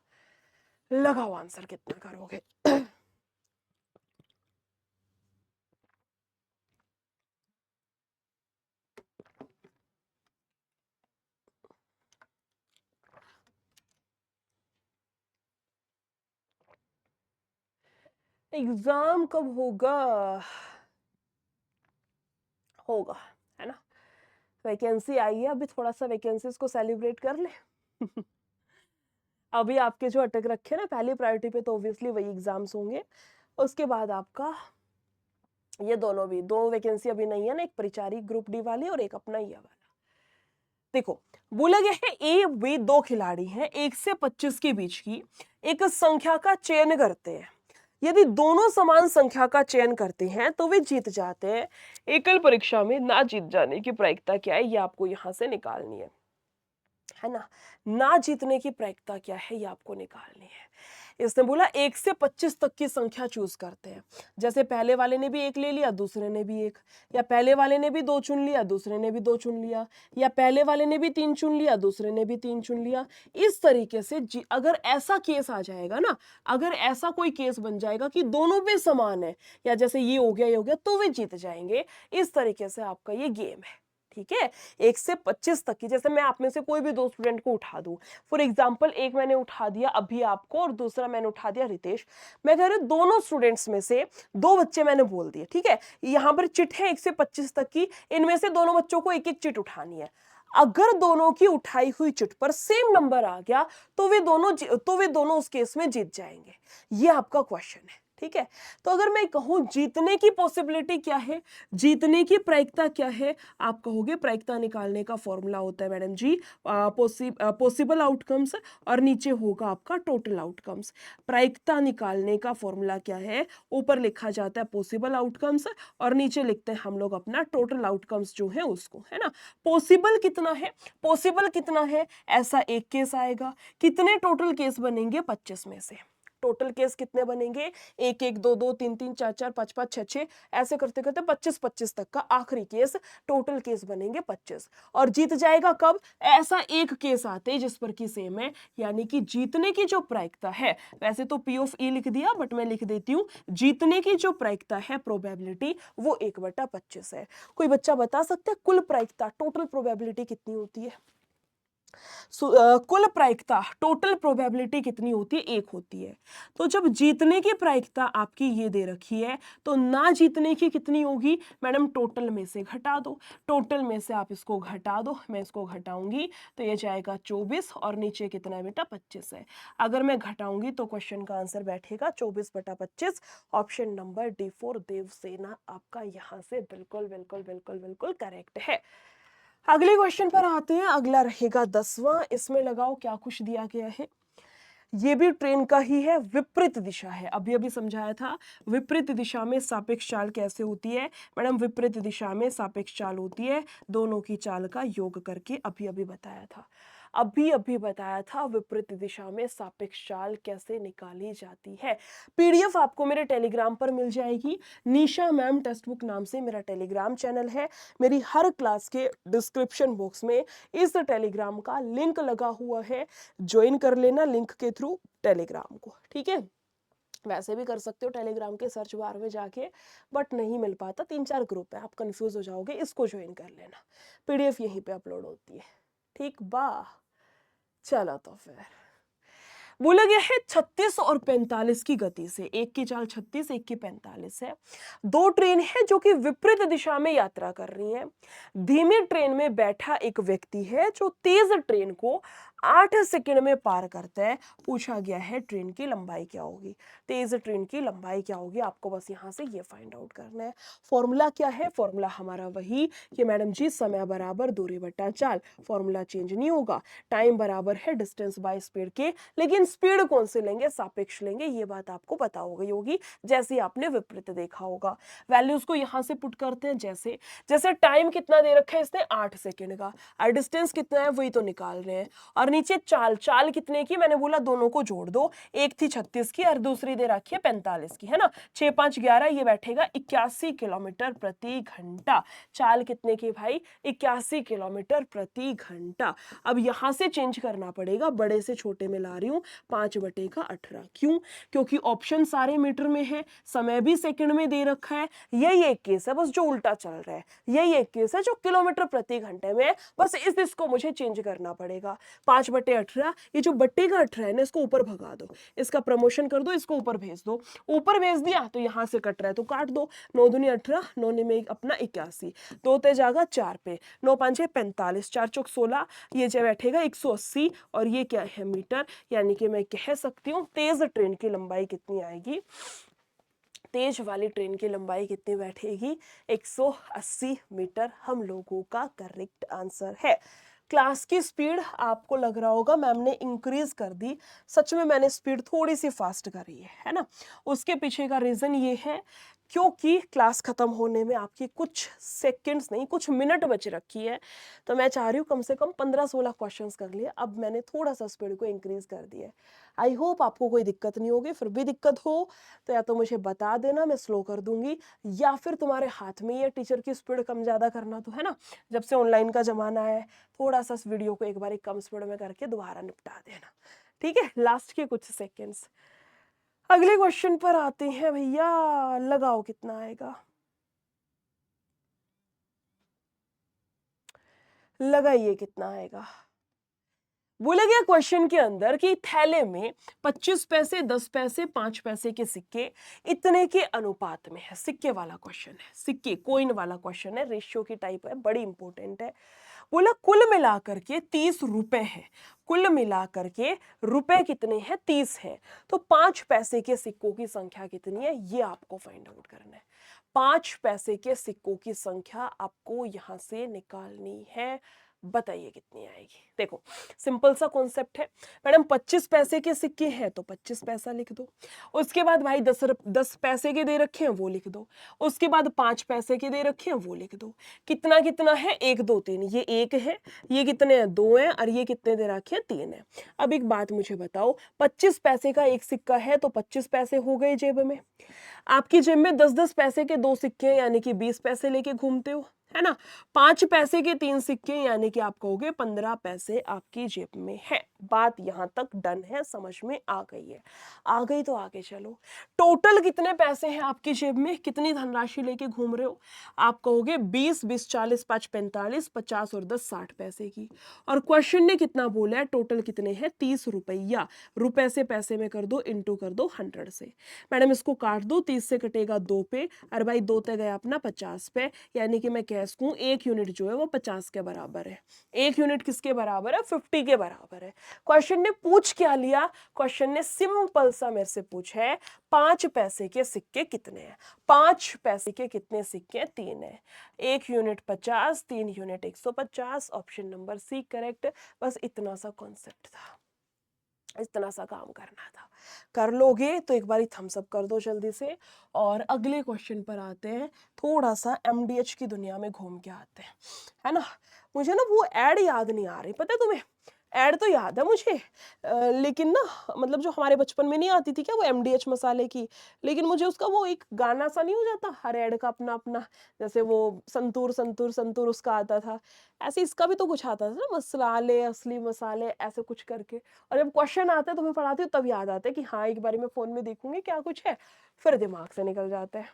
लगाओ आंसर कितना करोगे। एग्जाम कब होगा? होगा, है ना। वैकेंसी आई है, अभी थोड़ा सा वैकेंसीज को सेलिब्रेट कर ले। अभी आपके जो अटक रखे ना पहली प्रायोरिटी पे, तो ऑब्वियसली वही एग्जाम्स होंगे। उसके बाद आपका ये दोनों भी, दो वैकेंसी अभी नहीं है ना, एक परिचारी ग्रुप डी वाली और एक अपना ये वाला। देखो बोला गया है ए बी दो खिलाड़ी हैं, 1 से 25 के बीच की एक संख्या का चयन करते हैं। यदि दोनों समान संख्या का चयन करते हैं तो वे जीत जाते हैं। एकल परीक्षा में ना जीत जाने की प्रायिकता क्या है, ये आपको यहां से निकालनी है ना। ना जीतने की प्रायिकता क्या है, ये आपको निकालनी है। इसने बोला 1 से 25 तक की संख्या चूज करते हैं। जैसे पहले वाले ने भी एक ले लिया, दूसरे ने भी एक, या पहले वाले ने भी 2 चुन लिया, दूसरे ने भी 2 चुन लिया, या पहले वाले ने भी 3 चुन लिया, दूसरे ने भी 3 चुन लिया। इस तरीके से अगर ऐसा केस आ जाएगा ना, अगर ऐसा कोई केस बन जाएगा कि दोनों पे समान है, या जैसे ये हो गया, ये हो गया, तो वे जीत जाएंगे। इस तरीके से आपका ये गेम है। ठीक है, 1 से 25 तक की, जैसे मैं आप में से कोई भी दो स्टूडेंट को उठा दूं, फॉर एग्जांपल एक मैंने उठा दिया अभी आपको और दूसरा मैंने उठा दिया रितेश। मैं कह रही हूं दोनों स्टूडेंट्स में से दो बच्चे मैंने बोल दिए, ठीक है, यहां पर चिट है 1 से 25 तक की, इनमें से दोनों बच्चों को एक एक चिट उठानी है। अगर दोनों की उठाई हुई चिट पर सेम नंबर आ गया तो वे दोनों उस केस में जीत जाएंगे। ये आपका क्वेश्चन है। ठीक है, तो अगर मैं कहूं जीतने की पॉसिबिलिटी क्या है, जीतने की प्रायिकता क्या है, आप कहोगे प्रायिकता निकालने का फॉर्मूला होता है मैडम जी पॉसिबल आउटकम्स, और नीचे होगा आपका टोटल आउटकम्स। प्रायिकता निकालने का फॉर्मूला क्या है, ऊपर लिखा जाता है पॉसिबल आउटकम्स और नीचे लिखते हैं हम लोग अपना टोटल आउटकम्स जो है उसको, है ना। पॉसिबल कितना है, पॉसिबल कितना है, ऐसा एक केस आएगा। कितने टोटल केस बनेंगे? 25 में से टोटल केस कितने बनेंगे? 1 1 2 2 3 3 4 4 5 5 6 6, ऐसे करते करते 25 25 तक का आखिरी केस, टोटल केस बनेंगे 25। और जीत जाएगा कब? ऐसा एक केस आते हैं जिस पर की सेम है, यानी कि जीतने की जो प्रायिकता है, वैसे तो पी ऑफ ई लिख दिया बट मैं लिख देती हूँ, जीतने की जो प्रायिकता है प्रोबेबिलिटी वो 1/25 है। कोई बच्चा बता सकता है कुल प्रायिकता टोटल प्रोबेबिलिटी कितनी होती है? कुल प्रायिकता टोटल प्रोबेबिलिटी कितनी होती है? 1 होती है। तो जब जीतने की प्रायिकता आपकी ये दे रखी है तो ना जीतने की कितनी होगी? मैडम टोटल में से घटा दो, टोटल में से आप इसको घटा दो, मैं इसको घटाऊंगी तो ये जाएगा 24 और नीचे कितना है बेटा? 25 है। अगर मैं घटाऊंगी तो क्वेश्चन का आंसर बैठेगा 24/25। ऑप्शन नंबर D4 देवसेना आपका यहां से बिल्कुल बिल्कुल बिल्कुल बिल्कुल करेक्ट है। अगले क्वेश्चन पर आते हैं, अगला रहेगा 10वां। इसमें लगाओ क्या कुछ दिया गया है। ये भी ट्रेन का ही है, विपरीत दिशा है, अभी अभी समझाया था विपरीत दिशा में सापेक्ष चाल कैसे होती है। मैडम विपरीत दिशा में सापेक्ष चाल होती है दोनों की चाल का योग करके, अभी अभी बताया था, अभी अभी बताया था विपरीत दिशा में सापेक्ष चाल कैसे निकाली जाती है। पीडीएफ आपको मेरे टेलीग्राम पर मिल जाएगी। निशा मैम टेक्स्ट बुक नाम से मेरा टेलीग्राम चैनल है। मेरी हर क्लास के डिस्क्रिप्शन बॉक्स में इस टेलीग्राम का लिंक लगा हुआ है, ज्वाइन कर लेना लिंक के थ्रू टेलीग्राम को। ठीक है, वैसे भी कर सकते हो टेलीग्राम के सर्च बार में जाके, बट नहीं मिल पाता, 3 4 ग्रुप है, आप कंफ्यूज हो जाओगे, इसको ज्वाइन कर लेना, पीडीएफ यहीं पे अपलोड होती है। ठीक बा, चलो तो फिर बोला गया है 36 और 45 की गति से, एक की चाल 36, एक की 45 है। दो ट्रेन है जो कि विपरीत दिशा में यात्रा कर रही हैं। धीमी ट्रेन में बैठा एक व्यक्ति है जो तेज ट्रेन को 8 सेकंड में पार करता है। पूछा गया है ट्रेन की लंबाई क्या होगी। तेज ट्रेन की लंबाई क्या होगी, आपको बस यहां से ये फाइंड आउट करना है। फॉर्मूला क्या है, फॉर्मूला हमारा वही कि मैडम जी समय बराबर दूरी बटा चाल, फॉर्मूला चेंज नहीं होगा। टाइम बराबर है डिस्टेंस बाय स्पीड के, लेकिन स्पीड कौन से लेंगे, सापेक्ष लेंगे, ये बात आपको पता हो गई होगी जैसे आपने विपरीत देखा होगा। वैल्यूज को यहां से पुट करते हैं, जैसे जैसे टाइम कितना दे रखा है इसने 8 सेकंड का, और डिस्टेंस कितना है वही तो निकाल रहे हैं। और नीचे चाल, चाल कितने की, मैंने बोला दोनों को जोड़ दो, एक थी 36 की और दूसरी दे रखी है 45 की, है ना। 6 5 11, ये बैठेगा 81 किलोमीटर प्रति घंटा। चाल कितने की भाई, 81 किलोमीटर प्रति घंटा। अब यहां से चेंज करना पड़ेगा, बड़े से छोटे में ला रही हूं, 5/18। क्यों, क्योंकि ऑप्शन सारे मीटर में है, समय भी सेकंड में दे रखा है। यही एक केस है बस जो उल्टा चल रहा है, यही एक केस है जो किलोमीटर प्रति घंटे में है, बस इसको मुझे चेंज करना पड़ेगा। 5/18, ये जो बट्टे का 18 है ना, इसको ऊपर भगा दो, इसका प्रमोशन कर दो, इसको ऊपर भेज दो। ऊपर भेज दिया तो यहां से कट रहा है तो काट दो। 9 दूनी 18, 9 में एक अपना 81, 2 ते जागा 4 पे, 9 5 45, 4 चौक 16, ये जो बैठेगा 180, और ये क्या है मीटर। यानी कि मैं कह सकती हूँ तेज ट्रेन की लंबाई कितनी आएगी, तेज वाली ट्रेन की लंबाई कितनी बैठेगी, 180 मीटर हम लोगों का करेक्ट आंसर है। क्लास की स्पीड आपको लग रहा होगा मैम ने इंक्रीज कर दी, सच में मैंने स्पीड थोड़ी सी फास्ट करी है ना। उसके पीछे का रीजन ये है क्योंकि क्लास खत्म होने में आपकी कुछ सेकंड्स नहीं कुछ मिनट बच रखी है, तो मैं चाह रही हूँ कम से कम 15-16 क्वेश्चंस कर लिए, अब मैंने थोड़ा सा स्पीड को इंक्रीज कर दिया है। आई होप आपको कोई दिक्कत नहीं होगी, फिर भी दिक्कत हो तो या तो मुझे बता देना, मैं स्लो कर दूंगी, या फिर तुम्हारे हाथ में ये टीचर की स्पीड कम ज़्यादा करना तो है ना। जब से ऑनलाइन का ज़माना है, थोड़ा सा इस वीडियो को एक बार कम स्पीड में करके दोबारा निपटा देना, ठीक है। लास्ट के कुछ सेकेंड्स, अगले क्वेश्चन पर आते हैं भैया। लगाओ कितना आएगा, लगाइए कितना आएगा। बोला गया क्वेश्चन के अंदर कि थैले में 25 पैसे, 10 पैसे, 5 पैसे के सिक्के इतने के अनुपात में है। सिक्के वाला क्वेश्चन है, सिक्के कोइन वाला क्वेश्चन है, रेशियो की टाइप है, बड़ी इंपॉर्टेंट है। बोला कुल मिलाकर के 30 रुपए है, कुल मिलाकर के रुपए कितने हैं, 30 है, तो 5 पैसे के सिक्कों की संख्या कितनी है, ये आपको फाइंड आउट करना है। 5 पैसे के सिक्कों की संख्या आपको यहां से निकालनी है, बताइए कितनी आएगी। देखो सिंपल सा कॉन्सेप्ट है मैडम, 25 पैसे के सिक्के हैं तो 25 पैसा लिख दो, उसके बाद भाई 10 पैसे के दे रखे हैं वो लिख दो, उसके बाद 5 पैसे के दे रखे हैं वो लिख दो। कितना कितना है, 1 2 3, ये 1 है, ये कितने हैं 2 हैं, और ये कितने दे रखे हैं 3 है। अब एक बात मुझे बताओ, 25 पैसे का एक सिक्का है तो 25 पैसे हो गए जेब में, आपकी जेब में 10-10 पैसे के 2 सिक्के यानी कि 20 पैसे लेके घूमते हो, है ना। 5 पैसे के 3 सिक्के यानी कि आप कहोगे 15 पैसे आपकी जेब में है। बात यहां तक डन है, समझ में आ गई है, आ गई तो आगे चलो। टोटल कितने पैसे हैं आपकी जेब में, कितनी धनराशि लेके घूम रहे हो, आप कहोगे 20 20 40 5 45 50 और 10 60 पैसे की। और क्वेश्चन ने कितना बोला है, टोटल कितने हैं 30 रुपया, रुपए से पैसे में कर दो इंटू कर दो 100 से। मैडम इसको काट दो, 30 से कटेगा 2 पे, और भाई 2 पे गया अपना 50 पे, यानी कि मैं कह सकूं 1 यूनिट जो है वो 50 के बराबर है। 1 यूनिट किसके बराबर है, 50 के बराबर है। क्वेश्चन ने पूछ क्या लिया, क्वेश्चन ने सिंपल सा मेरे से पूछा है 5 पैसे के सिक्के कितने हैं। 5 पैसे के कितने सिक्के, 3 है, 1 unit 50, 3 unit 150, option number C correct. बस इतना सा कॉन्सेप्ट था, इतना सा काम करना था। कर लोगे तो एक बारी थम्स अप कर दो जल्दी से। और अगले क्वेश्चन पर आते हैं, थोड़ा सा एमडीएच की दुनिया में घूम के आते हैं, है ना। मुझे ना वो ऐड याद नहीं आ रही, पता है तुम्हें, ऐड तो याद है मुझे, लेकिन ना मतलब जो हमारे बचपन में नहीं आती थी क्या वो एमडीएच मसाले की, लेकिन मुझे उसका वो एक गाना सा नहीं हो जाता हर ऐड का अपना अपना, जैसे वो संतूर संतूर संतूर उसका आता था, ऐसे इसका भी तो कुछ आता था ना, मसाले असली मसाले ऐसे कुछ करके। और जब क्वेश्चन आता है तो मैं पढ़ाती हूँ तब याद आता है कि हाँ एक बारी मैं फोन में देखूंगी क्या कुछ है, फिर दिमाग से निकल जाता है।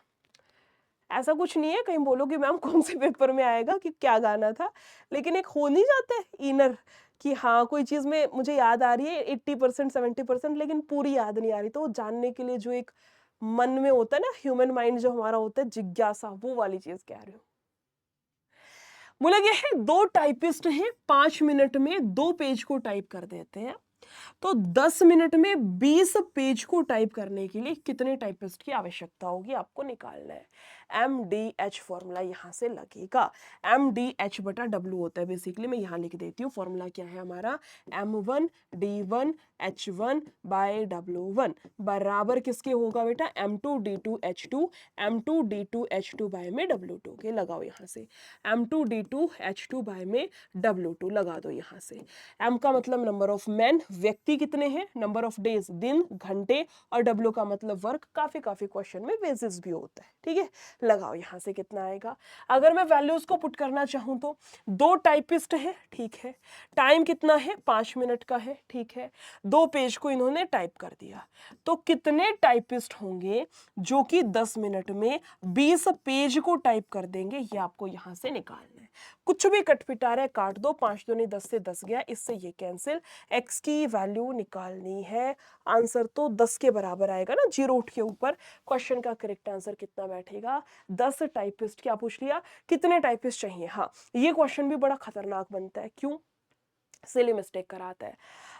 ऐसा कुछ नहीं है कहीं बोलोगे मैम कौन से पेपर में आएगा कि क्या गाना था, लेकिन एक हो नहीं जाता है इनर कि हाँ कोई चीज़ में मुझे याद आ रही है 80% 70%, लेकिन पूरी याद नहीं आ रही, तो वो जानने के लिए जो एक मन में होता है ना, ह्यूमन माइंड जो हमारा होता है, जिज्ञासा, वो वाली चीज़ कह रही हूँ। बोला गया है 2 टाइपिस्ट हैं, 5 मिनट में 2 पेज को टाइप कर देते हैं, तो 10 मिनट में 20 पेज को टाइप करने के लिए कितने टाइपिस्ट की आवश्यकता होगी, आपको निकालना है। MDH फॉर्मूला यहां से लगेगा। MDH बटा W होता है बेसिकली, मैं यहां लिख देती हूँ। फॉर्मूला क्या है हमारा, M1 D1 H1 bye W1 बराबर किसके होगा बेटा, M2 D2 H2, M2 D2 H2 bye में W2 के। लगाओ यहां से M2 D2 H2 बाय में W2 लगा दो यहां से। M का मतलब नंबर ऑफ मैन, व्यक्ति कितने हैं, नंबर ऑफ डेज दिन घंटे, और W का मतलब वर्क। काफी क्वेश्चन में बेसिस भी होता है, ठीक है। लगाओ यहां से कितना आएगा। अगर मैं वैल्यूज को पुट करना चाहूं तो 2 टाइपिस्ट है, ठीक है, टाइम कितना है 5 मिनट का है, ठीक है, 2 पेज को इन्होंने टाइप कर दिया, तो कितने टाइपिस्ट होंगे जो कि 10 मिनट में 20 पेज को टाइप कर देंगे, ये आपको यहां से निकालना है। कुछ भी कटपिटारा है काट दो, 5 दूनी 10 से 10 गया, इससे ये कैंसिल। x की वैल्यू निकालनी है, आंसर तो 10 के बराबर आएगा ना, जीरो उठ के ऊपर। क्वेश्चन का करेक्ट आंसर कितना बैठेगा, 10 टाइपिस्ट। क्या पूछ लिया, कितने टाइपिस्ट चाहिए। हाँ, ये क्वेश्चन भी बड़ा खतरनाक बनता है, क्यों, सिली मिस्टेक कराता है।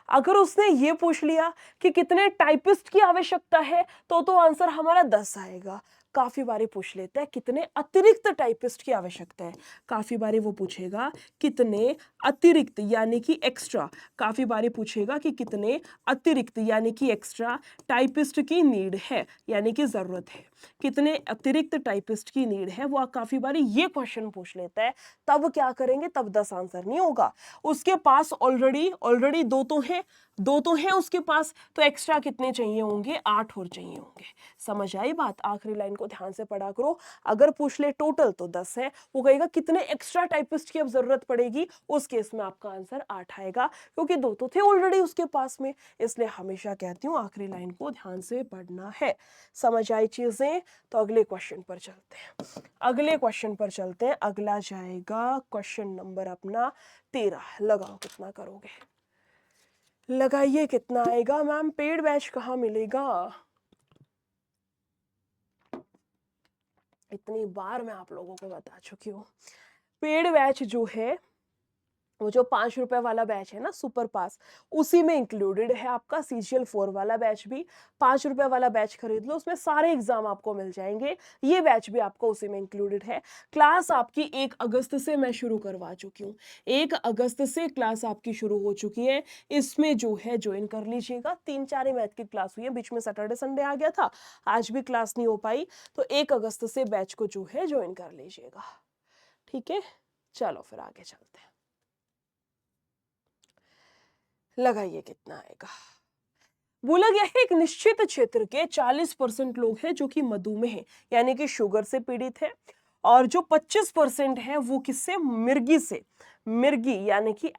अगर उसने ये पूछ लिया कि कितने टाइपिस्ट की आवश्यकता है, तो आंसर हमारा 10 आएगा। काफी बारी पूछ लेता है कितने अतिरिक्त टाइपिस्ट की आवश्यकता है, काफी बारी वो पूछेगा कितने अतिरिक्त यानी कि एक्स्ट्रा, काफी बारी पूछेगा कि कितने अतिरिक्त यानी कि एक्स्ट्रा टाइपिस्ट की नीड है, यानी कि जरूरत है, कितने अतिरिक्त टाइपिस्ट की नीड है, वो काफी बारी ये क्वेश्चन पूछ लेता है। तब क्या करेंगे, तब 10 आंसर नहीं होगा, उसके पास ऑलरेडी दो तो हैं उसके पास, तो एक्स्ट्रा कितने चाहिए होंगे, 8 और चाहिए होंगे। समझ आई बात, आखिरी लाइन को ध्यान से पढ़ा करो। अगर पूछ ले टोटल तो 10 है, वो कहेगा कितने एक्स्ट्रा टाइपिस्ट की अब जरूरत पड़ेगी, उस केस में आपका आंसर 8 आएगा, क्योंकि 2 तो थे ऑलरेडी उसके पास में। इसलिए हमेशा कहती हूँ आखिरी लाइन को ध्यान से पढ़ना है। समझ आई चीजें, तो अगले क्वेश्चन पर चलते हैं। अगला जाएगा क्वेश्चन नंबर अपना 13। लगाओ कितना करोगे, लगाइए कितना आएगा। मैम पेड बैच कहाँ मिलेगा, इतनी बार मैं आप लोगों को बता चुकी हूँ। पेड बैच जो है, वो जो 5 रुपए वाला बैच है ना सुपर पास, उसी में इंक्लूडेड है आपका CGL 4 वाला बैच भी। 5 रुपए वाला बैच खरीद लो, उसमें सारे एग्जाम आपको मिल जाएंगे, ये बैच भी आपको उसी में इंक्लूडेड है। क्लास आपकी 1 अगस्त से मैं शुरू करवा चुकी हूँ, 1 अगस्त से क्लास आपकी शुरू हो चुकी है। इसमें जो है ज्वाइन कर लीजिएगा। 3-4 ही मैथ की क्लास हुई है, बीच में सैटरडे संडे आ गया था, आज भी क्लास नहीं हो पाई, तो 1 अगस्त से बैच को जो है ज्वाइन कर लीजिएगा, ठीक है। चलो फिर आगे चलते हैं। लगाइए कितना आएगा। बोला गया है एक निश्चित क्षेत्र के 40% लोग हैं जो कि मधुमेह है, यानी कि शुगर से पीड़ित है, और जो 25% है वो किससे, मिर्गी यानी कि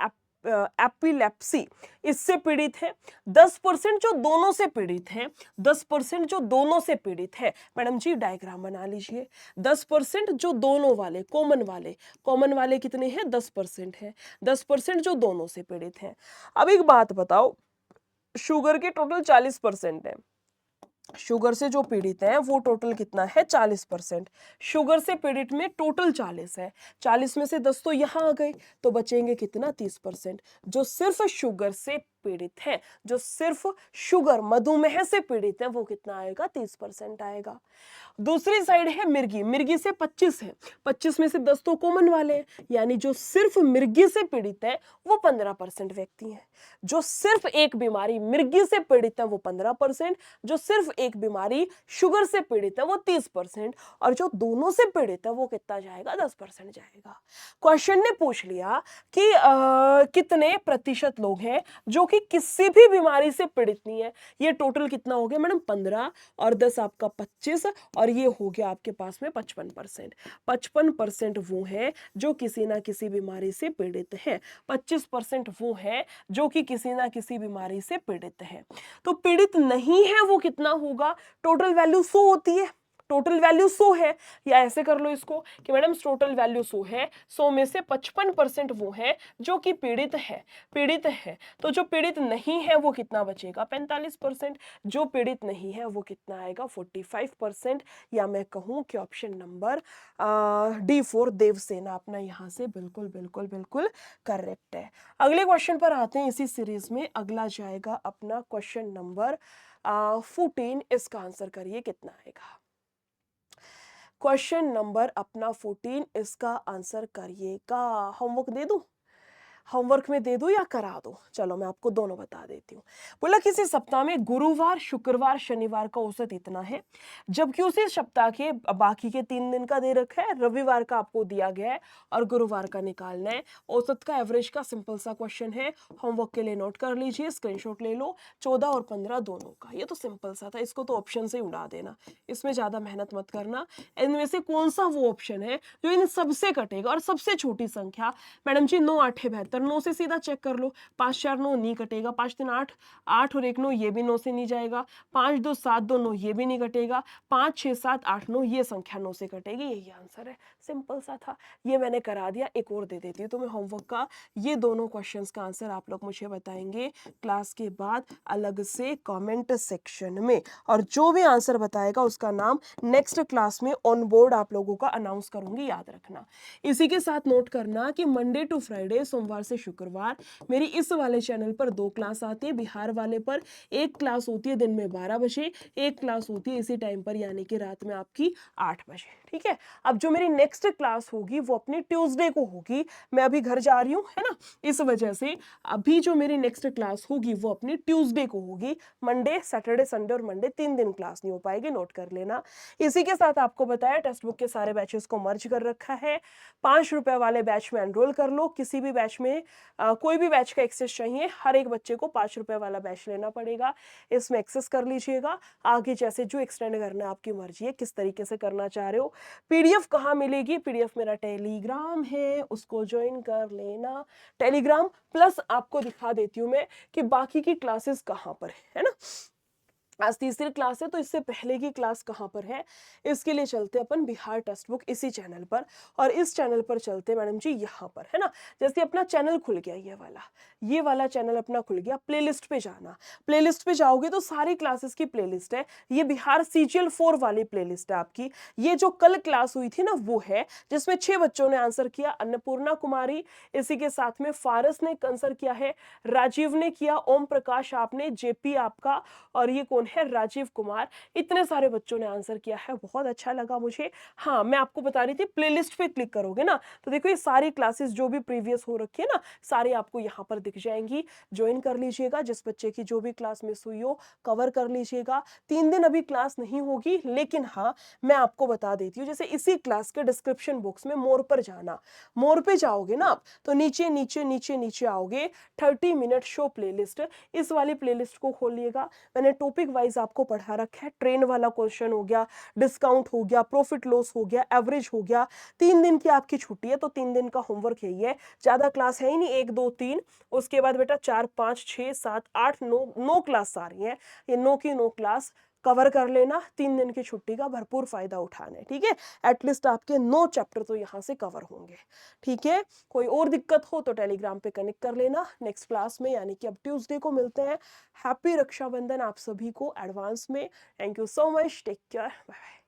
एपिलेप्सी, इससे पीड़ित है। 10% जो दोनों से पीड़ित है, 10% जो दोनों से पीड़ित है, मैडम जी डायग्राम बना लीजिए। 10% जो दोनों वाले कॉमन वाले कितने हैं, 10% है, 10% जो दोनों से पीड़ित है। अब एक बात बताओ, शुगर के टोटल 40% है, शुगर से जो पीड़ित है वो टोटल कितना है, 40%। शुगर से पीड़ित में टोटल 40 है, 40 में से 10 तो यहां आ गए, तो बचेंगे कितना, 30%। जो सिर्फ शुगर से पीड़ित है, जो सिर्फ शुगर मधुमेह से पीड़ित है, वो कितना आएगा, 30% आएगा। दूसरी साइड है मिर्गी से 25 है, 25 में से 10 तो कॉमन वाले हैं, यानी जो सिर्फ मिर्गी से पीड़ित है वो 15% व्यक्ति हैं। जो सिर्फ एक बीमारी मिर्गी से पीड़ित है वो 15%, जो सिर्फ एक बीमारी शुगर से पीड़ित है वो 30%, और जो दोनों से पीड़ित है वो कितना जाएगा, 10% जाएगा। क्वेश्चन ने पूछ लिया कि कितने प्रतिशत लोग हैं जो कि किसी भी बीमारी से पीड़ित नहीं है। ये टोटल कितना हो गया मैडम, 15 और 10 आपका 25, और ये हो गया आपके पास में 55%। 55% वो है जो किसी ना किसी बीमारी से पीड़ित है, 25% वो है जो कि किसी ना किसी बीमारी से पीड़ित है। तो पीड़ित नहीं है वो कितना होगा, टोटल वैल्यू 100 होती है, टोटल वैल्यू 100 है, या ऐसे कर लो इसको कि मैडम टोटल वैल्यू 100 है, 100 में से 55% वो है जो कि पीड़ित है, तो जो पीड़ित नहीं है वो कितना बचेगा, 45%, जो पीड़ित नहीं है वो कितना आएगा, 45%, या मैं कहूँ कि ऑप्शन नंबर D4 देवसेना अपना यहाँ से बिल्कुल बिल्कुल बिल्कुल करेक्ट है। अगले क्वेश्चन पर आते हैं इसी सीरीज में, अगला जाएगा अपना क्वेश्चन नंबर 14, इसका आंसर करिए कितना आएगा। क्वेश्चन नंबर अपना 14, इसका आंसर करिएगा। होमवर्क दे दूं, होमवर्क में दे दूं या करा दूं? चलो मैं आपको दोनों बता देती हूँ। बोला किसी सप्ताह में गुरुवार, शुक्रवार, शनिवार का औसत इतना है, जबकि उसी सप्ताह के बाकी के 3 दिन का दे रखा है, रविवार का आपको दिया गया है और गुरुवार का निकालना है। औसत का, एवरेज का सिंपल सा क्वेश्चन है, होमवर्क के लिए नोट कर लीजिए, स्क्रीनशॉट ले लो। 14 और 15 दोनों का, ये तो सिंपल सा था, इसको तो ऑप्शन से उड़ा देना, इसमें ज्यादा मेहनत मत करना। इनमें से कौन सा वो ऑप्शन है जो इन सबसे कटेगा, और सबसे छोटी संख्या मैडम जी 9 8 72, 9 से सीधा चेक कर लो, 5 4 9 नहीं कटेगा, 5 3 8, 8 और 1 9, ये भी 9 से नहीं जाएगा, 5 2 7 2 9, ये भी नहीं कटेगा, 5 6 7 8 9, ये संख्या 9 से कटेगी, यही आंसर है। सिंपल सा था, ये मैंने करा दिया। एक और दे देती हूँ तुम्हें होमवर्क का, ये दोनों क्वेश्चंस का आंसर आप लोग मुझे बताएंगे क्लास के बाद अलग से कमेंट सेक्शन में, और जो भी आंसर बताएगा उसका नाम नेक्स्ट क्लास में ऑन बोर्ड आप लोगों का अनाउंस करूंगी, याद रखना। इसी के साथ नोट करना कि मंडे टू फ्राइडे, सोमवार से शुक्रवार, मेरी इस वाले चैनल पर 2 क्लास आती है, बिहार वाले पर 1 क्लास होती है दिन में 12 बजे, 1 क्लास होती है इसी टाइम पर यानी कि रात में आपकी 8 बजे, ठीक है। अब जो मेरी नेक्स्ट क्लास होगी वो अपनी ट्यूसडे को होगी, मैं अभी घर जा रही हूँ, है ना, इस वजह से अभी जो मेरी नेक्स्ट क्लास होगी वो अपनी ट्यूसडे को होगी। मंडे, सैटरडे, संडे और मंडे 3 दिन क्लास नहीं हो पाएगी, नोट कर लेना। इसी के साथ आपको बताया टेक्स्ट बुक के सारे बैचेस को मर्ज कर रखा है, 5 रुपए वाले बैच में एनरोल कर लो, किसी भी बैच में कोई भी बैच का एक्सेस चाहिए, हर एक बच्चे को 5 रुपए वाला बैच लेना पड़ेगा, इसमें एक्सेस कर लीजिएगा। आगे जैसे जो एक्सटेंड करना है आपकी मर्जी है, किस तरीके से करना चाह रहे हो। पीडीएफ कहाँ मिलेगी? पीडीएफ मेरा टेलीग्राम है, उसको ज्वाइन कर लेना। टेलीग्राम प्लस आपको दिखा देती हूँ मैं कि बाकी की क्लासेस कहाँ पर है ना। आज तीसरी क्लास है तो इससे पहले की क्लास कहाँ पर है, इसके लिए चलते अपन बिहार टेक्स्ट बुक इसी चैनल पर, और इस चैनल पर चलते मैडम जी यहाँ पर, है ना। जैसे अपना चैनल खुल गया, ये वाला चैनल अपना खुल गया, प्लेलिस्ट पे जाना, प्लेलिस्ट पे जाओगे तो सारी क्लासेस की प्लेलिस्ट है, ये बिहार CGL 4 वाली प्लेलिस्ट है आपकी। ये जो कल क्लास हुई थी ना वो है, जिसमें 6 बच्चों ने आंसर किया, अन्नपूर्णा कुमारी, इसी के साथ में फारस ने आंसर किया है, राजीव ने किया, ओम प्रकाश आपने, जेपी आपका, और ये कौन है, राजीव कुमार। इतने सारे बच्चों ने आंसर किया है, बहुत अच्छा लगा मुझे। हाँ, मैं आपको बता रही थी प्लेलिस्ट पे क्लिक करोगे ना तो देखो ये सारी क्लासेस जो भी प्रीवियस हो रखी है ना, सारी आपको यहाँ पर दिख जाएंगी, ज्वाइन कर लीजिएगा। जिस बच्चे की जो भी क्लास मिस हुई हो कवर कर लीजिएगा। 3 दिन अभी क्लास नहीं होगी, लेकिन हाँ मैं आपको बता देती हूँ, जैसे इसी क्लास के डिस्क्रिप्शन बॉक्स में मोर पर जाना, मोर पे जाओगे ना आप तो नीचे नीचे नीचे नीचे आओगे, 30 मिनट शो प्लेलिस्ट, इस वाली प्लेलिस्ट को खोलिएगा। मैंने टॉपिक वाइज आपको पढ़ा रखा है, ट्रेन वाला क्वेश्चन हो गया, डिस्काउंट हो गया, प्रॉफिट लॉस हो गया, एवरेज हो गया। 3 दिन की आपकी छुट्टी है तो 3 दिन का होमवर्क यही है, ज्यादा क्लास है ही नहीं, 1 2 3, उसके बाद बेटा 4 5 6 7 8 9, 9 क्लास आ रही है, ये 9 की 9 क्लास कवर कर लेना। 3 दिन की छुट्टी का भरपूर फायदा उठाना है, ठीक है। एटलीस्ट आपके 9 चैप्टर तो यहाँ से कवर होंगे, ठीक है। कोई और दिक्कत हो तो टेलीग्राम पे कनेक्ट कर लेना। नेक्स्ट क्लास में यानी कि अब ट्यूसडे को मिलते हैं। हैप्पी रक्षाबंधन आप सभी को एडवांस में। Thank you so much, take care, bye bye.